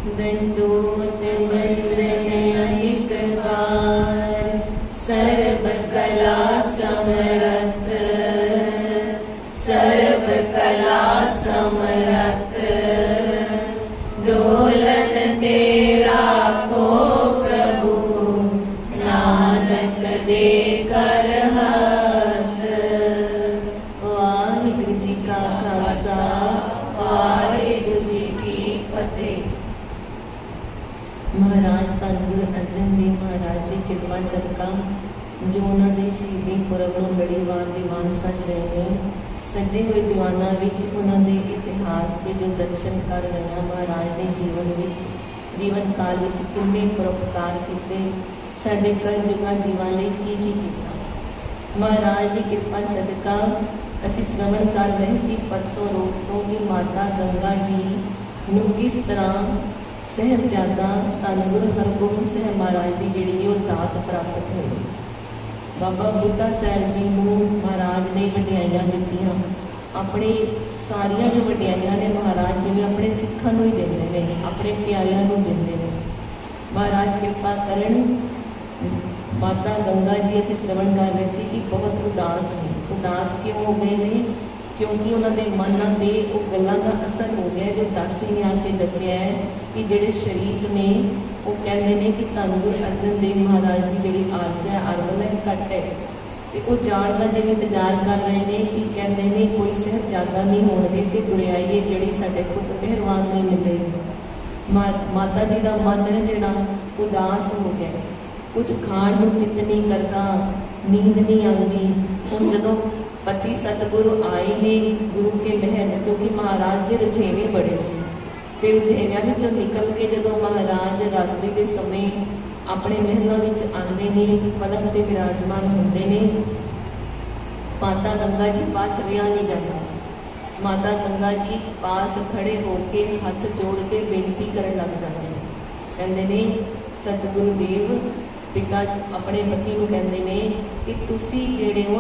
दंडोत वंदन अनेक बार, सर्व कला समरथ, सर्व कला समरथ। डोलन तेरा को प्रभु, नानक दे कर हाथ। वाहिगुरु जी का खालसा, वाहिगुरु जी की फतेह। महाराज धन गुरु अर्जन देव महाराज की कृपा सदका जो उन्होंने शहीदी पुरब में लड़ीवार के मानसा च रहे हैं, सजे हुए दीवाना उन्होंने इतिहास के जो दर्शन कर रहे हैं। महाराज ने जीवन काल में किन्ने परोपकार किए, साढ़े कलयुगा जीवन की किया। महाराज की कृपा सदका असी श्रवण कर रहे सी परसों रोज तो कि माता गंगा जी नूं किस तरह साहिबजादा धन गुरु हरगोबिंद साहिब महाराज की जिहड़ी वो दात प्राप्त हुई। बाबा बुढ़ा साहिब जी को महाराज ने वडियाइयां दित्तियां, अपने सारिया जो वडियाइयां ने महाराज जिवें अपने सिखां नूं ही दिंदे ने, अपने प्यारियां नूं दिंदे ने। महाराज कृपा करन। माता गंगा जी असीं श्रवण कर रहे सी कि बहुत उदास ने। उदास क्यों हो गए ने? क्योंकि उन्होंने मनां ते वो गल्लां दा असर हो गया जो दासी ने आके दस्सिया है कि जिहड़े शरीक ने वो कहते हैं कि धन गुरु अर्जन देव महाराज की जी आरज है अरवल है घट है, तो वो जाण का जिवें इंतजार कर रहे हैं कि कहते हैं कोई साहिबजादा नहीं होणगे तो गुरियाई है जिहड़ी साडे पुत मेहरबान नहीं मिलेगी। माता जी का मन है जिहड़ा उदास हो गया, कुछ खाण नूं चित नहीं करता, नींद नहीं आती। हुण जदों पति सतगुरु आए ने गुरु के महल, क्योंकि महाराज के रुझेवे बड़े से, तो रुझेवियां विचों निकल के जदों महाराज रात्रि के समय अपने महलों में आते हैं, पलंग पर विराजमान होंगे ने। माता गंगा जी पास रिहा नहीं जाता। माता गंगा जी पास खड़े होके हाथ जोड़ के बेनती करन लग जाते हैं। कहते ने सतगुरु देव पिता अपने पति को कहते हैं कि तुसी जेड़े हो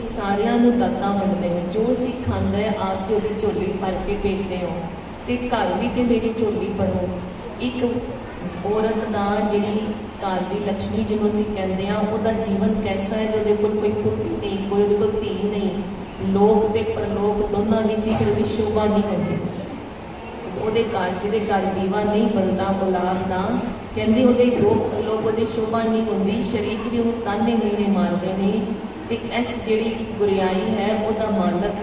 सारियां नूं दातां वंडदे हो, जो सिख आंदा है आप झोली भर के भेजते हो, तो घर भी तो मेरी झोली भरो। एक औरत का जिहड़ी घर की लक्ष्मी जिन्हों असीं कहते हैं उसका जीवन कैसा है, जो कोई पुत्री नहीं, कोई धी नहीं, लोक ते परलोक दोनों में ही फिर भी शोभा नहीं होती। ਉਹਦੇ ਘਰ ਜਿਹਦੇ ਘਰ ਦੀਵਾ नहीं बलता औलाद का, कहते ਉਹਦੇ लोग ਉਹਦੀ शोभा नहीं होती, शरीक भी ਉਹਨੂੰ ताने मीने मारते हैं। तो इस जिहड़ी गुरियाई है ਉਹਦਾ मालक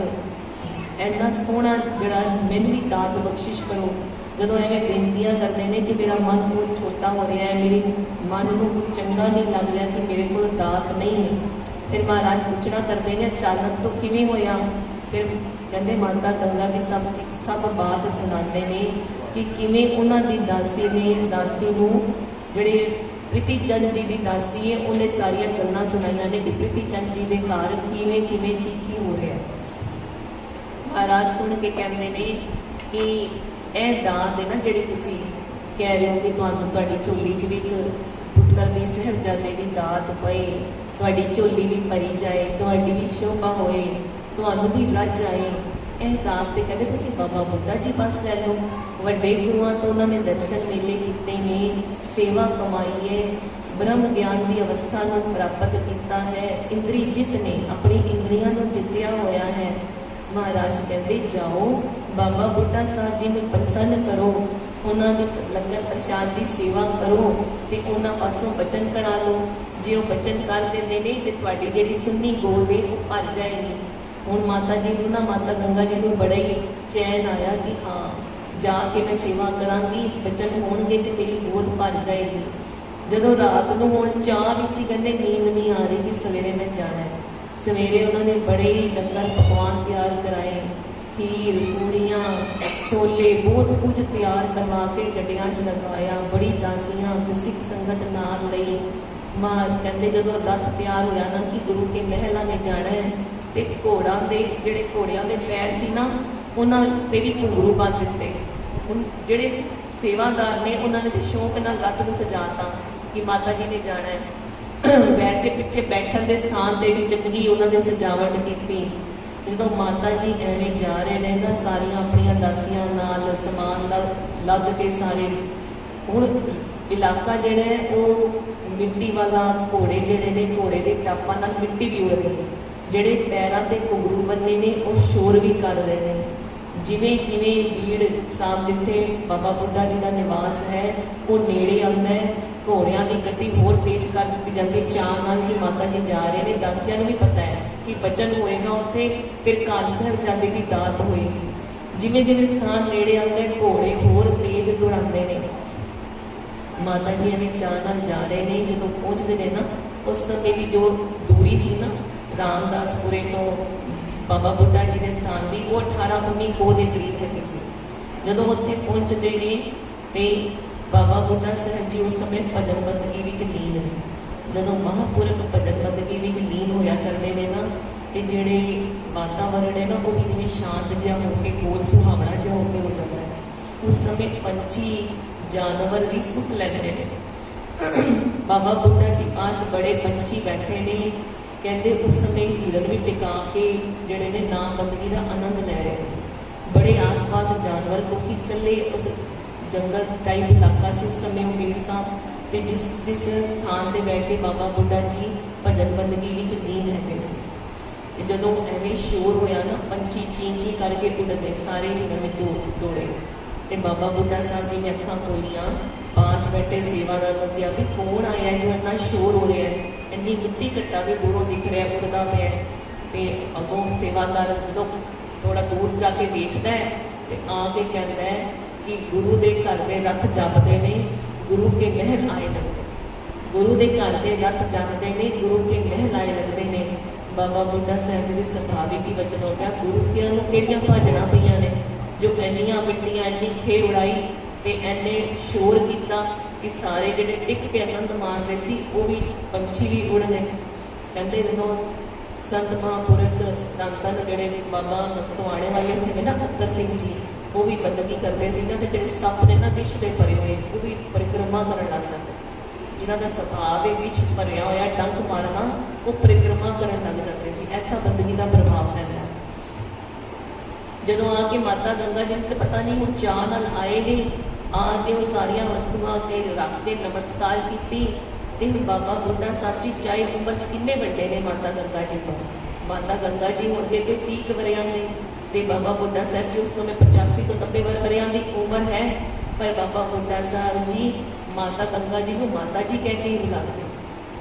इन्ना सोहना जिहड़ा मैनूं भी दात बख्शिश करो। जदों एवें बेनतियां करते हैं कि मेरा मन बहुत छोटा हो रहा है, मेरे मन को चंगा नहीं लग रहा कि मेरे को दात नहीं है, फिर महाराज पूछना करते हैं अचानक तो किवें होया? फिर कहते माता गंगा जी सब बात सुनाते हैं कि किवें उन्हां दी दासी ने दासी नूं जिहड़े प्रीति चंद जी की दासी है उन्हें सारिया गल्लां सुनाइयां ने कि प्रीति चंद जी के घर किवें किवें की हो रहा है। महाराज सुन के कहते हैं कि यह दात है ना जिहड़ी तुसीं कह रहे हो कि तुहानूं तुहाडी झोली च भी पुत्तर दी साहिबजादे दी दात पए, तुहाडी झोली भी भरी जाए, तुहाडी भी शोभा होए, तुहानूं भी रज आए। यह दात तो कहते तुसीं बाबा बुढ़ा जी पास लै लो, वड्डे गुरुआं तो उन्होंने दर्शन मेले किए ने, सेवा कमाई है, ब्रह्म ज्ञान की अवस्था को प्राप्त किया है, इंद्री जित ने अपनी इंद्रियां को जितया होया है। महाराज कहते जाओ बाबा बुढ़ा साहब जी में प्रसन्न करो, उन्होंने लंगर प्रसाद की सेवा करो, तो उन्होंने पासों बचन करा लो। जे वो बचन कर देंगे नहीं तो तुहाडी जिहड़ी सुन्नी गोद है वो भर जाएगी। हुण माता जी को ना माता गंगा जी को बड़ा ही चैन आया कि हाँ जाके मैं सेवा कराँगी, बचन होणगे तो मेरी गोद भर जाएगी। जदों रात को हुण चाह विच ही कहते नींद नहीं आ रही कि सवेरे मैं जाना है। सवेरे उन्होंने बड़े ही लंगर पकवान तैयार कराए, खीर पूड़ियाँ छोले बहुत कुछ तैयार करवा के गड्डियां च लगाया, बड़ी दासियां सिख संगत नाल लई। मां कहते जो रथ तैयार होया ना कि गुरु के महलों में जाना है, तो घोड़ा के जोड़े घोड़िया के पैर से ना उन्होंने भी घुंघरू बन दिते। जोड़े सेवादार ने उन्होंने तो शौक न लत्त को सजाता कि माता जी ने जाना है। वैसे पिछे बैठन के स्थान पर भी चंगी उन्होंने सजावट की। ਜਦੋਂ ਮਾਤਾ ਜੀ ਐਵੇਂ ਜਾ ਰਹੇ ਨੇ ਨਾ, ਸਾਰੀਆਂ ਆਪਣੀਆਂ ਦਾਸੀਆਂ ਨਾਲ ਸਮਾਨ ਲੱਦ ਕੇ ਸਾਰੇ, ਹੁਣ ਇਲਾਕਾ ਜਿਹੜਾ ਹੈ ਉਹ ਮਿੱਟੀ ਵਾਲਾ, ਘੋੜੇ ਜਿਹੜੇ ਨੇ ਘੋੜੇ ਦੇ ਟਾਪਾਂ ਨਾਲ ਮਿੱਟੀ ਵੀ ਉੜ ਰਹੀ ਹੈ, ਜਿਹੜੇ ਪੈਰਾਂ ਤੇ ਘੁੰਗਰੂ ਬੰਨੇ ਨੇ ਉਹ ਸ਼ੋਰ ਵੀ ਕਰ ਰਹੇ ਨੇ। ਜਿਵੇਂ ਜਿਵੇਂ ਭੀੜ ਸਾਹਿਬ ਜਿੱਥੇ ਬਾਬਾ ਬੁੱਢਾ ਜੀ ਦਾ ਨਿਵਾਸ ਹੈ ਉਹ ਨੇੜੇ ਆਉਂਦਾ ਹੈ, ਘੋੜਿਆਂ ਦੀ ਗਤੀ ਹੋਰ ਤੇਜ਼ ਕਰ ਦਿੱਤੀ ਜਾਂਦੀ ਚਾਅ ਨਾਲ ਕਿ ਮਾਤਾ ਜੀ ਜਾ ਰਹੇ ਨੇ। ਦਾਸੀਆਂ ਨੂੰ ਵੀ ਪਤਾ ਹੈ ਕਿ ਬਚਨ ਹੋਏਗਾ ਉੱਥੇ, ਫਿਰ ਘਰ ਸਾਹਿਬਜ਼ਾਦੇ ਦੀ ਦਾਤ ਹੋਏਗੀ। ਜਿਵੇਂ ਜਿਵੇਂ ਸਥਾਨ ਨੇੜੇ ਆਉਂਦਾ ਹੈ ਘੋੜੇ ਹੋਰ ਤੇਜ਼ ਦੌੜਾਉਂਦੇ ਨੇ। ਮਾਤਾ ਜੀ ਐਵੇਂ ਚਾਅ ਨਾਲ ਜਾ ਰਹੇ ਨੇ। ਜਦੋਂ ਪਹੁੰਚਦੇ ਨੇ ਨਾ, ਉਸ ਸਮੇਂ ਵੀ ਜੋ ਦੂਰੀ ਸੀ ਨਾ ਰਾਮਦਾਸਪੁਰੇ ਤੋਂ ਬਾਬਾ ਬੁੱਢਾ ਜੀ ਦੇ ਸਥਾਨ ਦੀ, ਉਹ 18-19 ਕੋਹ ਦੇ ਕਰੀਬ ਹੈਗੀ ਸੀ। ਜਦੋਂ ਉੱਥੇ ਪਹੁੰਚਦੇ ਨੇ ਤੇ ਬਾਬਾ ਬੁੱਢਾ ਸਾਹਿਬ ਜੀ ਉਸ ਸਮੇਂ ਭਜਨ ਬੰਦਗੀ ਵਿੱਚ ਲੀਨ ਨੇ। ਜਦੋਂ ਮਹਾਂਪੁਰਖ ਭਜਨ ਬੰਦਗੀ ਵਿੱਚ ਲੀਨ ਹੋਇਆ ਕਰਦੇ ਨੇ ਨਾ, ਤੇ ਜਿਹੜੇ ਵਾਤਾਵਰਣ ਹੈ ਨਾ ਉਹ ਵੀ ਜਿਵੇਂ ਸ਼ਾਂਤ ਜਿਹਾ ਹੋ ਕੇ, ਕੋਲ ਸੁਹਾਵਣਾ ਜਿਹਾ ਹੋ ਕੇ ਹੋ ਜਾਂਦਾ ਹੈ। ਉਸ ਸਮੇਂ ਪੰਛੀ ਜਾਨਵਰ ਵੀ ਸੁੱਖ ਲੈਂਦੇ ਨੇ। ਬਾਬਾ ਬੁੱਢਾ ਜੀ ਪਾਸ ਬੜੇ ਪੰਛੀ ਬੈਠੇ ਨੇ। ਕਹਿੰਦੇ ਉਸ ਸਮੇਂ ਹਿਰਨ ਵੀ ਟਿਕਾ ਕੇ ਜਿਹੜੇ ਨੇ ਨਾਮ ਬੰਦਗੀ ਦਾ ਆਨੰਦ ਲੈ ਰਹੇ ਨੇ। ਬੜੇ ਆਸ-ਪਾਸ ਜਾਨਵਰ, ਕਿਉਂਕਿ ਇਕੱਲੇ ਉਸ ਜੰਗਲ ਟਾਈਪ ਇਲਾਕਾ ਸੀ ਉਸ ਸਮੇਂ ਉਹ ਮੀਰ ਸਾਹਿਬ, ਤੇ ਜਿਸ ਸਥਾਨ ਤੇ ਬੈਠ ਕੇ ਬਾਬਾ ਬੁੱਢਾ ਜੀ ਭਜਨ ਬੰਦਗੀ ਵਿੱਚ ਲੀਨ ਹੈਗੇ ਸੀ। ਤੇ ਜਦੋਂ ਐਵੇਂ ਸ਼ੋਰ ਹੋਇਆ ਨਾ, ਪੰਛੀ ਚੀਂ-ਚੀਂ ਕਰਕੇ ਉੱਡਦੇ, ਸਾਰੇ ਹਿਰਨ ਦੌੜੇ। ਤੇ ਬਾਬਾ ਬੁੱਢਾ ਸਾਹਿਬ ਜੀ ਨੇ ਅੱਖਾਂ ਖੋਲੀਆਂ, ਪਾਸ ਬੈਠੇ ਸੇਵਾਦਾਰ ਨੂੰ ਕਿਹਾ ਵੀ ਕੌਣ ਆਇਆ ਜੋ ਇੰਨਾ ਸ਼ੋਰ ਹੋ ਰਿਹਾ ਹੈ, ਇੰਨੀ ਮਿੱਟੀ ਘੱਟਾ ਵੀ ਦੂਰੋਂ ਦਿਖ ਰਿਹਾ, ਉੱਡਦਾ ਪਿਆ। ਤੇ ਅੱਗੋਂ ਸੇਵਾਦਾਰ ਜਦੋਂ ਥੋੜਾ ਦੂਰ ਜਾ ਕੇ ਵੇਖਦਾ ਹੈ ਤੇ ਆ ਕੇ ਕਹਿੰਦਾ ਹੈ ਕਿ ਗੁਰੂ ਦੇ ਘਰ ਦੇ ਰੱਥ ਜਪਦੇ ਨੇ, ਗੁਰੂ ਕੇ ਮਹਿਲ ਆਏ ਲੱਗਦੇ। ਗੁਰੂ ਦੇ ਘਰ ਦੇ ਰੱਥ ਜਪਦੇ ਨੇ, ਗੁਰੂ ਕੇ ਮਹਿਲ ਆਏ ਲੱਗਦੇ ਨੇ। ਬਾਬਾ ਬੁੱਢਾ ਸਾਹਿਬ ਜੀ ਦੇ ਸੁਭਾਵਿਕ ਹੀ ਵਚਨ ਹੋ ਗਿਆ, ਗੁਰੂ ਕਿਆਂ ਨੂੰ ਕਿਹੜੀਆਂ ਭਾਜਣਾ ਪਈਆਂ ਨੇ ਜੋ ਇੰਨੀਆਂ ਮਿੱਟੀਆਂ, ਇੰਨੀ ਖੇਰ ਉਡਾਈ ਤੇ ਇੰਨੇ ਸ਼ੋਰ ਕੀਤਾ ਕਿ ਸਾਰੇ ਜਿਹੜੇ ਟਿਕ ਕੇ ਆਨੰਦ ਮਾਣ ਰਹੇ ਸੀ ਉਹ ਵੀ ਪੰਛੀ ਵੀ ਉੜ ਗਏ। ਕਹਿੰਦੇ ਜਦੋਂ ਸੰਤ ਮਹਾਂਪੁਰਖ ਧੰਨ ਜਿਹੜੇ ਬਾਬਾ ਮਸਤਵਾਣੇ ਵਾਲੇ ਹੈਗੇ ਨਾ ਅੱਤਰ ਸਿੰਘ ਜੀ, ਉਹ ਵੀ ਬੰਦਗੀ ਕਰਦੇ ਸੀ ਨਾ, ਤੇ ਜਿਹੜੇ ਸੱਪ ਨੇ ਨਾ ਵਿਸ਼ ਦੇ ਭਰੇ ਹੋਏ ਉਹ ਵੀ ਪਰਿਕਰਮਾ ਕਰਨ ਲੱਗ ਜਾਂਦੇ ਸੀ। ਜਿਨ੍ਹਾਂ ਦਾ ਸੁਭਾਅ ਹੈ ਵਿਸ਼ ਭਰਿਆ ਹੋਇਆ ਡੰਕ ਮਾਰਨਾ, ਉਹ ਪਰਿਕਰਮਾ ਕਰਨ ਲੱਗ ਜਾਂਦੇ ਸੀ। ਐਸਾ ਬੰਦਗੀ ਦਾ ਪ੍ਰਭਾਵ ਪੈਂਦਾ। ਜਦੋਂ ਆ ਕੇ ਮਾਤਾ ਗੰਗਾ ਜੀ ਨੂੰ ਪਤਾ ਨਹੀਂ ਹੁਣ ਚਾਅ ਨਾਲ ਆਏ ਨੇ, ਆ ਕੇ ਉਹ ਸਾਰੀਆਂ ਵਸਤੂਆਂ ਤੇ ਰੱਖ ਕੇ ਨਮਸਕਾਰ ਕੀਤੀ। ਤੇ ਬਾਬਾ ਬੁੱਢਾ ਸਾਹਿਬ ਜੀ ਚਾਹੇ ਉਮਰ 'ਚ ਕਿੰਨੇ ਵੱਡੇ ਨੇ ਮਾਤਾ ਗੰਗਾ ਜੀ ਤੋਂ, ਮਾਤਾ ਗੰਗਾ ਜੀ ਹੁਣ ਦੇ ਕੋਈ 30 ਵਰਿਆਂ ਦੇ, ਤੇ ਬਾਬਾ ਬੁੱਢਾ ਸਾਹਿਬ ਜੀ ਉਸ ਸਮੇਂ 85 ਤੋਂ 90 ਵਰਿਆਂ ਦੀ ਉਮਰ ਹੈ। ਪਰ ਬਾਬਾ ਬੁੱਢਾ ਸਾਹਿਬ ਜੀ ਮਾਤਾ ਗੰਗਾ ਜੀ ਨੂੰ ਮਾਤਾ ਜੀ ਕਹਿ ਕੇ ਹੀ ਬੁਲਾਉਂਦੇ।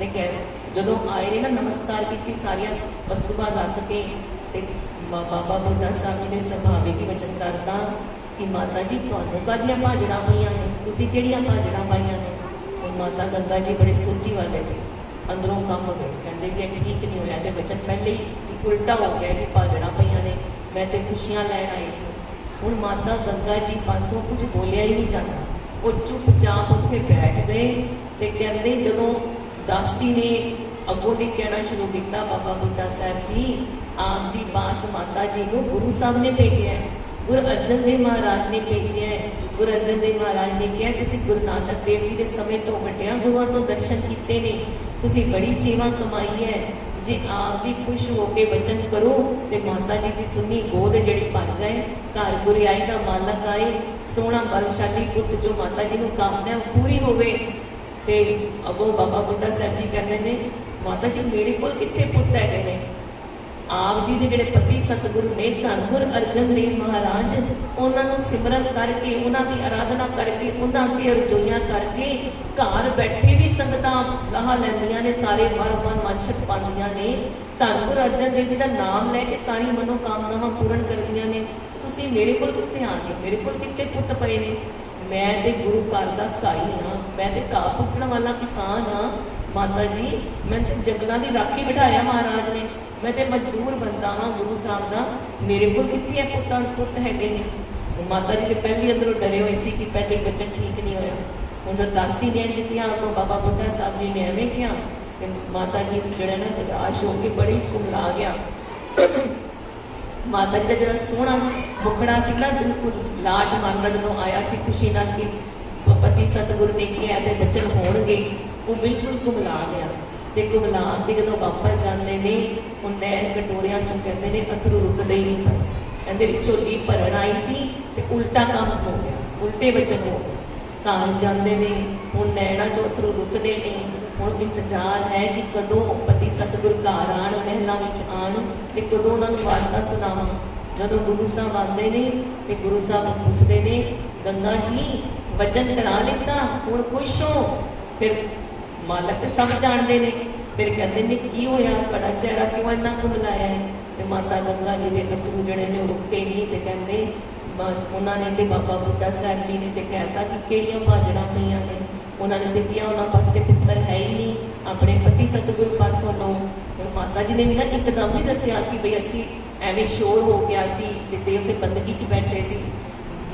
ਤੇ ਜਦੋਂ ਆਏ ਨੇ ਨਾ, ਨਮਸਕਾਰ ਕੀਤੀ, ਸਾਰੀਆਂ ਵਸਤੂਆਂ ਰੱਖ ਕੇ, ਤੇ ਬਾਬਾ ਬੁੱਢਾ ਸਾਹਿਬ ਜੀ ਨੇ ਸੁਭਾਵਿਕ ਹੀ ਵਚਨ ਕਰਤਾ ਕਿ ਮਾਤਾ ਜੀ ਤੁਹਾਨੂੰ ਕਾਹਦੀਆਂ ਭਾਜੜਾਂ ਪਈਆਂ ਨੇ, ਤੁਸੀਂ ਕਿਹੜੀਆਂ ਭਾਜੜਾਂ ਪਾਈਆਂ ਨੇ। ਮਾਤਾ ਗੰਗਾ ਜੀ ਬੜੇ ਸੋਚੀ ਵਾਲੇ ਸੀ, ਅੰਦਰੋਂ ਕੰਮ ਗਏ, ਕਹਿੰਦੇ ਕਿ ਠੀਕ ਨਹੀਂ ਹੋਇਆ, ਤੇ ਵਚਨ ਪਹਿਲੇ ਹੀ ਉਲਟਾ ਹੋ ਗਿਆ ਕਿ ਭਾਜੜਾਂ ਪਈਆਂ ਨੇ, ਮੈਂ ਤੇ ਖੁਸ਼ੀਆਂ ਲੈਣ ਆਈ ਸੀ। ਹੁਣ ਮਾਤਾ ਗੰਗਾ ਜੀ ਪਾਸੋਂ ਕੁਝ ਬੋਲਿਆ ਹੀ ਨਹੀਂ ਜਾਂਦਾ, ਉਹ ਚੁੱਪਚਾਪ ਉੱਥੇ ਬੈਠ ਗਏ। ਤੇ ਕਹਿੰਦੇ ਜਦੋਂ ਦਾਸੀ ਨੇ ਅੱਗੋਂ ਦੀ ਕਹਿਣਾ ਸ਼ੁਰੂ ਕੀਤਾ, ਬਾਬਾ ਬੁੱਢਾ ਸਾਹਿਬ ਜੀ ਆਪ ਜੀ ਪਾਸ ਮਾਤਾ ਜੀ ਨੂੰ ਗੁਰੂ ਸਾਹਿਬ ਨੇ ਭੇਜਿਆ, ਗੁਰੂ ਅਰਜਨ ਦੇਵ ਮਹਾਰਾਜ ਨੇ ਭੇਜਿਆ ਹੈ। ਗੁਰੂ ਅਰਜਨ ਦੇਵ ਮਹਾਰਾਜ ਨੇ ਕਿਹਾ ਤੁਸੀਂ ਗੁਰੂ ਨਾਨਕ ਦੇਵ ਜੀ ਦੇ ਸਮੇਂ ਤੋਂ ਵੱਡਿਆਂ ਗੁਰੂਆਂ ਤੋਂ ਦਰਸ਼ਨ ਕੀਤੇ ਨੇ, ਤੁਸੀਂ ਬੜੀ ਸੇਵਾ ਕਮਾਈ ਹੈ, ਜੇ ਆਪ ਜੀ ਖੁਸ਼ ਹੋ ਕੇ ਵਚਨ ਕਰੋ ਤੇ ਮਾਤਾ ਜੀ ਦੀ ਸੁਣੀ ਗੋਦ ਜਿਹੜੀ ਭਰ ਜਾਏ, ਘਰ ਗੁਰਿਆਈ ਦਾ ਮਾਲਕ ਆਏ, ਸੋਹਣਾ ਬਲਸ਼ਾਲੀ ਪੁੱਤ ਜੋ ਮਾਤਾ ਜੀ ਨੂੰ ਕਾਮਨਾ ਪੂਰੀ ਹੋਵੇ। ਤੇ ਅੱਗੋਂ ਬਾਬਾ ਬੁੱਢਾ ਸਾਹਿਬ ਜੀ ਕਹਿੰਦੇ ਨੇ, ਮਾਤਾ ਜੀ ਮੇਰੇ ਕੋਲ ਕਿੱਥੇ ਪੁੱਤ ਹੈਗੇ ਨੇ, ਆਪ ਜੀ ਦੇ ਜਿਹੜੇ ਪਤੀ ਸਤਿਗੁਰੂ ਨੇ ਧੰਨ ਗੁਰੂ ਅਰਜਨ ਦੇਵ ਮਹਾਰਾਜ, ਉਹਨਾਂ ਨੂੰ ਸਿਮਰਨ ਕਰਕੇ, ਉਹਨਾਂ ਦੀ ਆਰਾਧਨਾ ਕਰਕੇ, ਉਹਨਾਂ ਅੱਗੇ ਅਰਜ਼ੋਈਆਂ ਕਰਕੇ ਘਰ ਬੈਠੇ ਵੀ ਸੰਗਤਾਂ ਲਾਹਾ ਲੈਂਦੀਆਂ ਨੇ, ਸਾਰੇ ਮਨ ਵਾਂਛਤ ਪਾਉਂਦੀਆਂ ਨੇ, ਧੰਨ ਗੁਰੂ ਅਰਜਨ ਦੇਵ ਜੀ ਦਾ ਨਾਮ ਲੈ ਕੇ ਸਾਰੀ ਮਨੋਕਾਮਨਾਵਾਂ ਪੂਰਨ ਕਰਦੀਆਂ ਨੇ। ਤੁਸੀਂ ਮੇਰੇ ਕੋਲ ਕਿੱਥੇ ਆ ਗਏ, ਮੇਰੇ ਕੋਲ ਕਿੱਥੇ ਪੁੱਤ ਪਏ ਨੇ, ਮੈਂ ਤੇ ਗੁਰੂ ਘਰ ਦਾ ਕਾਈ ਹਾਂ, ਮੈਂ ਤੇ ਘਾਹ ਪੁੱਟਣ ਵਾਲਾ ਕਿਸਾਨ ਹਾਂ। ਮਾਤਾ ਜੀ ਮੈਂ ਤੇ ਜੰਗਲਾਂ ਦੀ ਰਾਖੀ ਬਿਠਾਇਆ ਮਹਾਰਾਜ ਨੇ, ਮੈਂ ਤੇ ਮਜ਼ਦੂਰ ਬੰਦਾ ਹਾਂ ਗੁਰੂ ਸਾਹਿਬ ਦਾ, ਮੇਰੇ ਕੋਲ ਕਿੱਥੇ ਪੁੱਤ ਹੈਗੇ ਨੇ। ਮਾਤਾ ਜੀ ਦੇ ਪਹਿਲੇ ਅੰਦਰੋਂ ਡਰੇ ਹੋਏ ਸੀ ਕਿ ਪਹਿਲੇ ਬੱਚਨ ਠੀਕ ਨਹੀਂ ਹੋਇਆ। ਹੁਣ ਦਾਸੀ ਨੇ ਜਿੱਤਿਆ ਕੋ ਬਾਬਾ ਬੁੱਢਾ ਸਾਹਿਬ ਜੀ ਨੇ ਐਵੇਂ ਕਿਹਾ, ਤੇ ਮਾਤਾ ਜੀ ਜਿਹੜਾ ਨਾ ਨਿਰਾਸ਼ ਹੋ ਕੇ ਬੜੀ ਕੁਮਲਾ ਗਿਆ। ਮਾਤਾ ਜੀ ਦਾ ਜਿਹੜਾ ਸੋਹਣਾ ਮੁਖੜਾ ਸੀ ਨਾ, ਬਿਲਕੁਲ ਲਾਟ ਮੰਗਦਾ ਜਦੋਂ ਆਇਆ ਸੀ ਖੁਸ਼ੀ ਨਾਲ ਕਿ ਪਤੀ ਸਤਿਗੁਰੂ ਨੇ ਕਿਹਾ ਤੇ ਬਚਨ ਹੋਣਗੇ, ਉਹ ਬਿਲਕੁਲ ਕੁਮਲਾ ਗਿਆ। ਤੇ ਕੁਬਲਾ ਕੇ ਜਦੋਂ ਵਾਪਸ ਜਾਂਦੇ ਨੇ ਉਹ ਨੈਣ ਕਟੋਰਿਆਂ ਚੋਂ ਕਹਿੰਦੇ ਨੇ ਅਥਰੂ ਰੁਕਦੇ ਹੀ ਨਹੀਂ ਪਏ। ਕਹਿੰਦੇ ਵੀ ਝੋਲੀ ਭਰਨ ਆਈ ਸੀ ਤੇ ਉਲਟਾ ਕੰਮ ਹੋ ਗਿਆ, ਉਲਟੇ ਵਚਨ ਹੋ ਗਏ। ਘਰ ਜਾਂਦੇ ਨੇ ਹੁਣ ਨੈਣਾ ਚੋਂ ਅਥਰੂ ਰੁਕਦੇ ਨੇ। ਹੁਣ ਇੰਤਜ਼ਾਰ ਹੈ ਕਿ ਕਦੋਂ ਪਤੀ ਸਤਿਗੁਰ ਘਰ ਆਣ, ਮਹਿਲਾਂ ਵਿੱਚ ਆਣ ਤੇ ਕਦੋਂ ਉਹਨਾਂ ਨੂੰ ਵਾਰਤਾ ਸੁਣਾਵਾਂ। ਜਦੋਂ ਗੁਰੂ ਸਾਹਿਬ ਆਉਂਦੇ ਨੇ ਤੇ ਗੁਰੂ ਸਾਹਿਬ ਪੁੱਛਦੇ ਨੇ ਗੰਗਾ ਜੀ ਵਚਨ ਕਰਾ ਲਿੱਤਾ, ਹੁਣ ਖੁਸ਼ ਹੋ? ਫਿਰ ਮਾਲਕ ਸਭ ਜਾਣਦੇ ਨੇ। ਫਿਰ ਕਹਿੰਦੇ ਨੇ ਕੀ ਹੋਇਆ, ਤੁਹਾਡਾ ਚਿਹਰਾ ਕਿਉਂ ਇੰਨਾ ਘੁਮਲਾਇਆ ਹੈ? ਤੇ ਮਾਤਾ ਗੰਗਾ ਜੀ ਦੇ ਅਸਰੂ ਜਿਹੜੇ ਨੇ ਉਹ ਰੁਕੇ ਨਹੀਂ ਤੇ ਕਹਿੰਦੇ ਉਹਨਾਂ ਨੇ ਤੇ ਬਾਬਾ ਬੁੱਢਾ ਸਾਹਿਬ ਜੀ ਨੇ ਤੇ ਕਹਿਤਾ ਕਿ ਕਿਹੜੀਆਂ ਭਾਜੜਾਂ ਪਈਆਂ ਨੇ। ਉਹਨਾਂ ਨੇ ਤੇ ਕਿਹਾ ਉਹਨਾਂ ਪਾਸ ਤੇ ਪੁੱਤਰ ਹੈ ਹੀ ਨਹੀਂ ਆਪਣੇ ਪਤੀ ਸਤਿਗੁਰ ਪਾਸੋਂ ਲਓ। ਹੁਣ ਮਾਤਾ ਜੀ ਨੇ ਵੀ ਨਾ ਇੱਕਦਮ ਹੀ ਦੱਸਿਆ ਕਿ ਬਈ ਅਸੀਂ ਐਵੇਂ ਸ਼ੋਰ ਹੋ ਗਿਆ ਸੀ ਤੇ ਦੇਵ ਤੇ ਬੰਦਗੀ 'ਚ ਬੈਠੇ ਸੀ।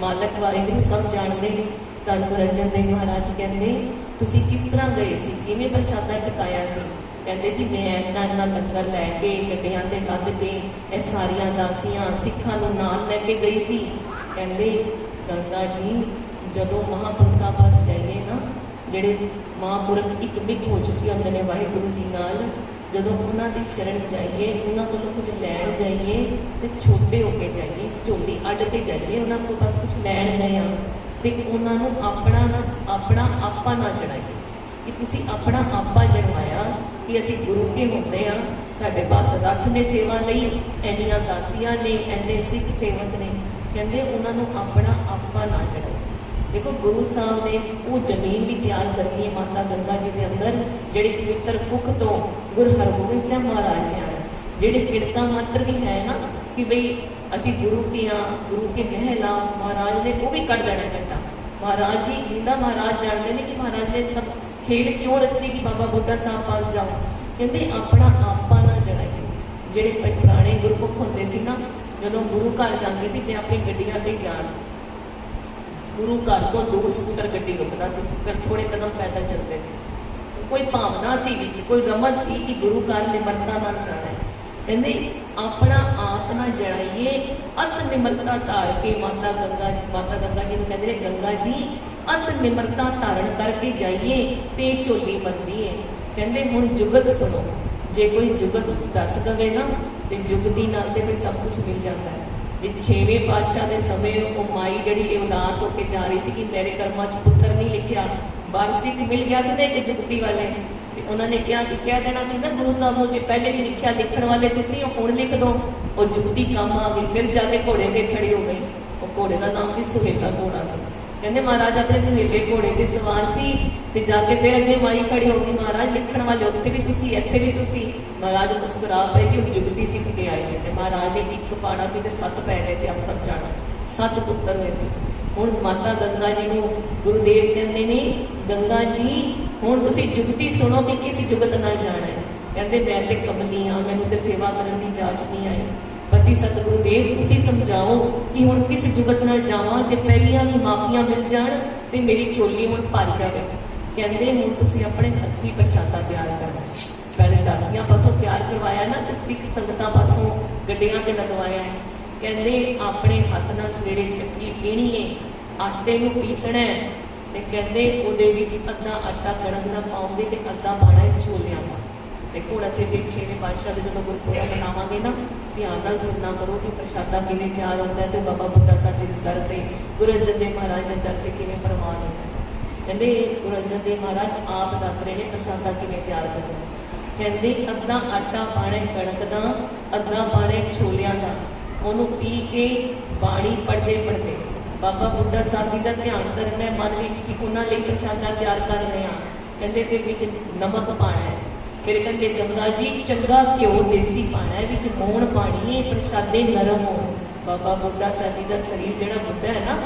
ਮਾਲਕ ਵਾਹਿਗੁਰੂ ਸਭ ਜਾਣਦੇ ਨੇ। ਧੰਨ ਗੁਰੂ ਅਰਜਨ ਦੇਵ ਮਹਾਰਾਜ ਕਹਿੰਦੇ ਤੁਸੀਂ ਕਿਸ ਤਰ੍ਹਾਂ ਗਏ ਸੀ, ਕਿਵੇਂ ਪ੍ਰਸ਼ਾਦਾ ਛਕਾਇਆ ਸੀ? ਕਹਿੰਦੇ ਜੀ ਮੈਂ ਇੰਨਾ ਲੰਗਰ ਲੈ ਕੇ ਗੱਡਿਆਂ ਤੇ ਲੱਦ ਕੇ ਇਹ ਸਾਰੀਆਂ ਦਾਸੀਆਂ ਸਿੱਖਾਂ ਨੂੰ ਨਾਲ ਲੈ ਕੇ ਗਈ ਸੀ। ਕਹਿੰਦੇ ਗੰਗਾ ਜੀ ਜਦੋਂ ਮਹਾਂਪੁਰਖਾਂ ਪਾਸ ਜਾਈਏ ਨਾ, ਜਿਹੜੇ ਮਹਾਂਪੁਰਖ ਇੱਕ ਮਿੱਕ ਹੋ ਚੁੱਕੇ ਹੁੰਦੇ ਨੇ ਵਾਹਿਗੁਰੂ ਜੀ ਨਾਲ, ਜਦੋਂ ਉਹਨਾਂ ਦੀ ਸ਼ਰਨ ਜਾਈਏ, ਉਹਨਾਂ ਕੋਲੋਂ ਕੁਝ ਲੈਣ ਜਾਈਏ ਤੇ ਛੋਟੇ ਹੋ ਕੇ ਜਾਈਏ, ਝੋਲੀ ਅੱਡ ਕੇ ਜਾਈਏ। ਉਹਨਾਂ ਕੋਲ ਬਸ ਕੁਝ ਲੈਣ ਗਏ ਆ ਤੇ ਉਹਨਾਂ ਨੂੰ ਆਪਣਾ ਆਪਾ ਨਾ ਜਣਾਈਏ ਕਿ ਤੁਸੀਂ ਆਪਣਾ ਆਪਾ ਜਣਵਾਇਆ ਕਿ ਅਸੀਂ ਗੁਰੂ ਕੇ ਹੁੰਦੇ ਆ, ਸਾਡੇ ਪਾਸ ਰੱਥ ਨੇ ਸੇਵਾ ਲਈ, ਇੰਨੀਆਂ ਦਾਸੀਆਂ ਨੇ, ਇੰਨੇ ਸਿੱਖ ਸੇਵਕ ਨੇ। ਕਹਿੰਦੇ ਉਹਨਾਂ ਨੂੰ ਆਪਣਾ ਆਪਾ ਨਾ ਜਣਾਈਏ। ਦੇਖੋ ਗੁਰੂ ਸਾਹਿਬ ਨੇ ਉਹ ਜ਼ਮੀਨ ਵੀ ਤਿਆਰ ਕਰਨੀ ਹੈ ਮਾਤਾ ਗੰਗਾ ਜੀ ਦੇ ਅੰਦਰ, ਜਿਹੜੀ ਪਵਿੱਤਰ ਕੁੱਖ ਤੋਂ ਗੁਰੂ ਹਰਗੋਬਿੰਦ ਸਾਹਿਬ ਮਹਾਰਾਜ ਨੇ ਆਇਆ। ਜਿਹੜੇ ਕਿਰਤਾਂ ਮਾਤਰ ਵੀ ਹੈ ਨਾ ਕਿ ਬਈ ਅਸੀਂ ਗੁਰੂ ਕੇ ਮਹਿਲਾ, ਮਹਾਰਾਜ ਨੇ ਉਹ ਵੀ ਕੱਢ ਦੇਣਾ ਘੰਟਾ। ਮਹਾਰਾਜ ਦੀ ਗੀਤਾ ਮਹਾਰਾਜ ਜਾਣਦੇ ਨੇ ਕਿ ਮਹਾਰਾਜ ਨੇ ਸਭ ਖੇਡ ਕਿਉਂ ਰਚੀ ਕਿ ਬਾਬਾ ਬੁੱਢਾ ਸਾਹਿਬ ਪਾਸ ਜਾਓ। ਕਹਿੰਦੇ ਆਪਣਾ ਆਪਾ ਨਾ ਜਣਾਈਏ। ਜਿਹੜੇ ਪੁਰਾਣੇ ਗੁਰਮੁਖ ਹੁੰਦੇ ਸੀ ਨਾ, ਜਦੋਂ ਗੁਰੂ ਘਰ ਜਾਂਦੇ ਸੀ, ਜੇ ਆਪਣੀ ਗੱਡੀਆਂ ਤੇ ਜਾਣ, ਗੁਰੂ ਘਰ ਤੋਂ ਦੂਰ ਸਕੂਟਰ ਗੱਡੀ ਰੁਕਦਾ ਸੀ, ਫਿਰ ਥੋੜੇ ਕਦਮ ਪੈਦਲ ਚੱਲਦੇ ਸੀ। ਕੋਈ ਭਾਵਨਾ ਸੀ ਵਿੱਚ, ਕੋਈ ਰਮਜ਼ ਸੀ ਕਿ ਗੁਰੂ ਘਰ ਨਿਮਰਤਾ ਨਾਲ ਜਾਣਾ ਹੈ। ਕਹਿੰਦੇ ਆਪਣਾ ਆਪ ਨਾ ਜਣਾਈਏ, ਅਤ ਨਿਮਰਤਾ ਧਾਰ ਕੇ। ਮਾਤਾ ਗੰਗਾ ਜੀ ਨੂੰ ਕਹਿੰਦੇ ਨੇ ਗੰਗਾ ਜੀ ਅਤ ਨਿਮਰਤਾ ਧਾਰਨ ਕਰਕੇ ਜਾਈਏ ਤੇ ਝੋਲੀ ਬਣਦੀ ਹੈ। ਕਹਿੰਦੇ ਹੁਣ ਜੁਗਤ ਸੁਣੋ, ਜੇ ਕੋਈ ਜੁਗਤ ਦੱਸ ਦਵੇ ਨਾ ਤੇ ਜੁਗਤੀ ਨਾਲ ਤੇ ਫਿਰ ਸਭ ਕੁਝ ਮਿਲ ਜਾਂਦਾ ਹੈ। ਜੇ 6ਵੇਂ ਪਾਤਸ਼ਾਹ ਦੇ ਸਮੇਂ ਉਹ ਮਾਈ ਜਿਹੜੀ ਇਹ ਉਦਾਸ ਹੋ ਕੇ ਜਾ ਰਹੀ ਸੀ ਕਿ ਮੇਰੇ ਕਰਮਾਂ 'ਚ ਪੁੱਤਰ ਨਹੀਂ ਲਿਖਿਆ, ਵਾਰਸਿਕ ਮਿਲ ਗਿਆ ਸੀ ਨਾ ਇੱਕ ਜੁਗਤੀ ਵਾਲੇ, ਤੇ ਉਹਨਾਂ ਨੇ ਕਿਹਾ ਕਿ ਕਹਿ ਦੇਣਾ ਸੀ ਨਾ ਗੁਰੂ ਸਾਹਿਬ ਨੂੰ, ਜੇ ਪਹਿਲੇ ਵੀ ਲਿਖਿਆ ਲਿਖਣ ਵਾਲੇ ਤੁਸੀਂ ਉਹ ਹੁਣ ਲਿਖ ਦੋ। ਉਹ ਜੁਗਤੀ ਕੰਮ ਆ ਗਈ। ਫਿਰ ਜਾ ਕੇ ਘੋੜੇ ਤੇ ਖੜੀ ਹੋ ਗਈ। ਉਹ ਘੋੜੇ ਦਾ ਨਾਮ ਵੀ ਸੁਹੇਲਾ ਘੋੜਾ ਸੀ। ਕਹਿੰਦੇ ਮਹਾਰਾਜ ਆਪਣੇ ਸੁਹੇਲੇ ਘੋੜੇ ਤੇ ਸਵਾਰ ਸੀ ਤੇ ਜਾ ਕੇ ਫਿਰ ਅੱਗੇ ਮਾਈ ਖੜੀ ਹੋ ਗਈ, ਮਹਾਰਾਜ ਲਿਖਣ ਵਾਲੇ ਉੱਥੇ ਵੀ ਤੁਸੀਂ, ਇੱਥੇ ਵੀ ਤੁਸੀਂ। ਮਹਾਰਾਜ ਮੁਸਕਰਾ ਪਏ ਕਿ ਉਹ ਜੁਗਤੀ ਸਿੱਖ ਕੇ ਆਈ ਹੈ। ਤੇ ਮਹਾਰਾਜ ਨੇ ਇੱਕ ਪਾਣਾ ਸੀ ਤੇ 7 ਪੈ ਗਏ ਸੀ, ਆਪ ਸਭ ਜਾਣਾ 7 ਪੁੱਤਰ ਹੋਏ ਸੀ। ਹੁਣ ਮਾਤਾ ਗੰਗਾ ਜੀ ਨੂੰ ਗੁਰੂਦੇਵ ਕਹਿੰਦੇ ਨੇ ਗੰਗਾ ਜੀ ਹੁਣ ਤੁਸੀਂ ਜੁਗਤੀ ਸੁਣੋ ਕਿ ਕਿਸ ਜੁਗਤ ਨਾਲ ਜਾਣਾ ਹੈ। ਕਹਿੰਦੇ ਮੈਂ ਤੇ ਕਮਲੀ ਹਾਂ, ਮੈਨੂੰ ਤੇ ਸੇਵਾ ਕਰਨ ਦੀ ਜਾਚ ਨਹੀਂ ਆਈ। ਪਤੀ ਸਤਿਗੁਰੂ ਦੇਵ ਤੁਸੀਂ ਸਮਝਾਓ ਕਿ ਹੁਣ ਕਿਸ ਜੁਗਤ ਨਾਲ ਜਾਵਾਂ, ਜੇ ਪਹਿਲੀਆਂ ਵੀ ਮਾਫੀਆਂ ਮਿਲ ਜਾਣ ਤੇ ਮੇਰੀ ਝੋਲੀ ਹੁਣ ਭਰ ਜਾਵੇ। ਕਹਿੰਦੇ ਹੁਣ ਤੁਸੀਂ ਆਪਣੇ ਹੱਥੀਂ ਪ੍ਰਸ਼ਾਦਾ ਤਿਆਰ ਕਰਨਾ। ਪਹਿਲੇ ਦਾਸੀਆਂ ਪਾਸੋਂ ਤਿਆਰ ਕਰਵਾਇਆ ਨਾ ਤੇ ਸਿੱਖ ਸੰਗਤਾਂ ਪਾਸੋਂ ਗੱਡੀਆਂ 'ਤੇ ਲਗਵਾਇਆ ਹੈ। ਕਹਿੰਦੇ ਆਪਣੇ ਹੱਥ ਨਾਲ ਸਵੇਰੇ ਚੱਕੀ ਪੀਣੀ ਹੈ, ਆਟੇ ਨੂੰ ਪੀਸਣਾ ਹੈ ਤੇ ਕਹਿੰਦੇ ਉਹਦੇ ਵਿੱਚ ਅੱਧਾ ਆਟਾ ਕਣਕ ਦਾ ਪਾਉਂਗੇ ਤੇ ਅੱਧਾ ਪਾਣਾ ਹੈ ਛੋਲਿਆਂ ਦਾ। ਦੇਖੋ ਹੁਣ ਅਸੀਂ ਫਿਰ 6ਵੇਂ ਪਾਤਸ਼ਾਹ ਦੇ ਜਦੋਂ ਗੁਰਪੁਰਬ ਮਨਾਵਾਂਗੇ ਨਾ, ਧਿਆਨ ਨਾਲ ਸੁਣਨਾ ਕਰੋ ਕਿ ਪ੍ਰਸ਼ਾਦਾ ਕਿਵੇਂ ਤਿਆਰ ਹੁੰਦਾ ਹੈ ਤੇ ਬਾਬਾ ਬੁੱਢਾ ਸਾਹਿਬ ਜੀ ਦੇ ਦਰ ਤੇ, ਗੁਰੂ ਅਰਜਨ ਦੇਵ ਮਹਾਰਾਜ ਦੇ ਦਰ ਤੇ ਕਿਵੇਂ ਪ੍ਰਵਾਨ ਹੁੰਦਾ ਹੈ। ਕਹਿੰਦੇ ਗੁਰੂ ਅਰਜਨ ਦੇਵ ਮਹਾਰਾਜ ਆਪ ਦੱਸ ਰਹੇ ਨੇ ਪ੍ਰਸ਼ਾਦਾ ਕਿਵੇਂ ਤਿਆਰ ਕਰਨਾ। ਕਹਿੰਦੇ ਅੱਧਾ ਆਟਾ ਪਾਣਾ ਕਣਕ ਦਾ, ਅੱਧਾ ਪਾਣਾ ਛੋਲਿਆਂ ਦਾ। ਉਹਨੂੰ ਪੀ ਕੇ ਬਾਣੀ ਪੜ੍ਹਦੇ ਬਾਬਾ ਬੁੱਢਾ ਸਾਹਿਬ ਜੀ ਦਾ ਧਿਆਨ ਕਰਨਾ ਮਨ ਵਿੱਚ ਕਿ ਉਹਨਾਂ ਲਈ ਪ੍ਰਸ਼ਾਦਾ ਤਿਆਰ ਕਰ ਰਹੇ ਹਾਂ। ਕਹਿੰਦੇ ਫਿਰ ਵਿੱਚ ਨਮਕ ਪਾਣਾ ਹੈ। ਫਿਰ ਕਹਿੰਦੇ ਗੰਗਾ ਜੀ ਚੰਗਾ ਘਿਓ ਦੇਸੀ ਪਾਣਾ ਹੈ, ਵਿੱਚ ਮੋਣ ਪਾਣੀ ਹੈ, ਪ੍ਰਸ਼ਾਦੇ ਨਰਮ ਹੋਣ। ਬਾਬਾ ਬੁੱਢਾ ਸਾਹਿਬ ਜੀ ਦਾ ਸਰੀਰ ਜਿਹੜਾ ਬੁੱਢਾ ਹੈ ਨਾ,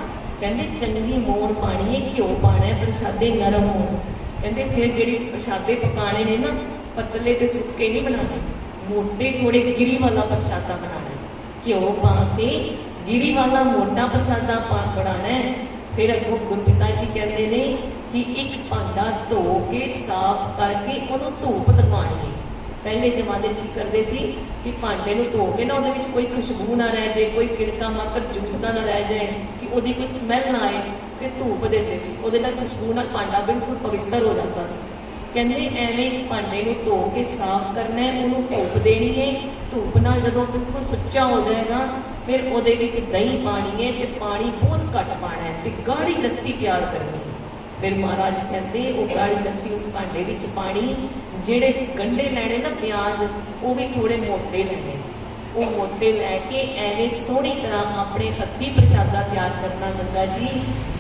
ਕਹਿੰਦੇ ਚੰਗੀ ਮੋਣ ਪਾਣੀ ਹੈ, ਘਿਓ ਪਾਣਾ ਹੈ, ਪ੍ਰਸ਼ਾਦੇ ਨਰਮ ਹੋਣ। ਕਹਿੰਦੇ ਫਿਰ ਜਿਹੜੇ ਪ੍ਰਸ਼ਾਦੇ ਪਕਾਣੇ ਨੇ ਨਾ, ਪਤਲੇ ਤੇ ਸੁੱਕੇ ਨਹੀਂ ਬਣਾਉਣੇ, ਮੋਟੇ ਥੋੜੇ ਗਿਰੀ ਵਾਲਾ ਪ੍ਰਸ਼ਾਦਾ ਬਣਾਉਣਾ ਹੈ। ਘਿਓ ਪਾ ਕੇ ਗਿਰੀ ਵਾਲਾ ਮੋਟਾ ਪ੍ਰਸ਼ਾਦਾ ਬਣਾਉਣਾ ਹੈ। ਫਿਰ ਅੱਗੋਂ ਗੁਰਪਿਤਾ ਜੀ ਕਹਿੰਦੇ ਨੇ ਕਿ ਇੱਕ ਭਾਂਡਾ ਧੋ ਕੇ ਸਾਫ਼ ਕਰਕੇ ਉਹਨੂੰ ਧੂਪ ਦਿਖਾਉਣੀ ਹੈ। ਪਹਿਲੇ ਜ਼ਮਾਨੇ 'ਚ ਕੀ ਕਰਦੇ ਸੀ ਕਿ ਭਾਂਡੇ ਨੂੰ ਧੋ ਕੇ ਨਾ ਉਹਦੇ ਵਿੱਚ ਕੋਈ ਖੁਸ਼ਬੂ ਨਾ ਰਹਿ ਜਾਏ, ਕੋਈ ਕਿੜਕਾ ਮਾਤਰ ਜੂਠਦਾ ਨਾ ਰਹਿ ਜਾਏ, ਕਿ ਉਹਦੀ ਕੋਈ ਸਮੈਲ ਨਾ ਆਏ, ਤੇ ਧੂਪ ਦਿੰਦੇ ਸੀ। ਉਹਦੇ ਨਾਲ ਖੁਸ਼ਬੂ ਨਾਲ ਭਾਂਡਾ ਬਿਲਕੁਲ ਪਵਿੱਤਰ ਹੋ ਜਾਂਦਾ ਸੀ। ਕਹਿੰਦੇ ਐਵੇਂ ਭਾਂਡੇ ਨੂੰ ਧੋ ਕੇ ਸਾਫ਼ ਕਰਨਾ ਹੈ, ਉਹਨੂੰ ਧੁੱਪ ਦੇਣੀ ਹੈ। ਧੁੱਪ ਨਾਲ ਜਦੋਂ ਬਿਲਕੁਲ ਸੁੱਚਾ ਹੋ ਜਾਏਗਾ ਫਿਰ ਉਹਦੇ ਵਿੱਚ ਦਹੀਂ ਪਾਣੀ ਹੈ ਤੇ ਪਾਣੀ ਬਹੁਤ ਘੱਟ ਪਾਣਾ ਹੈ ਤੇ ਗਾੜੀ ਲੱਸੀ ਤਿਆਰ ਕਰਨੀ ਹੈ। ਫਿਰ ਮਹਾਰਾਜ ਕਹਿੰਦੇ ਉਹ ਗਾੜੀ ਲੱਸੀ ਉਸ ਭਾਂਡੇ ਵਿੱਚ ਪਾਣੀ, ਜਿਹੜੇ ਗੰਢੇ ਲੈਣੇ ਨਾ ਪਿਆਜ਼ ਉਹ ਵੀ ਥੋੜੇ ਮੋਟੇ ਲੈਣੇ, ਉਹ ਮੋਟੇ ਲੈ ਕੇ ਐਵੇਂ ਸੋਹਣੀ ਤਰ੍ਹਾਂ ਆਪਣੇ ਹੱਥੀਂ ਪ੍ਰਸ਼ਾਦਾ ਤਿਆਰ ਕਰਨਾ। ਗੰਗਾ ਜੀ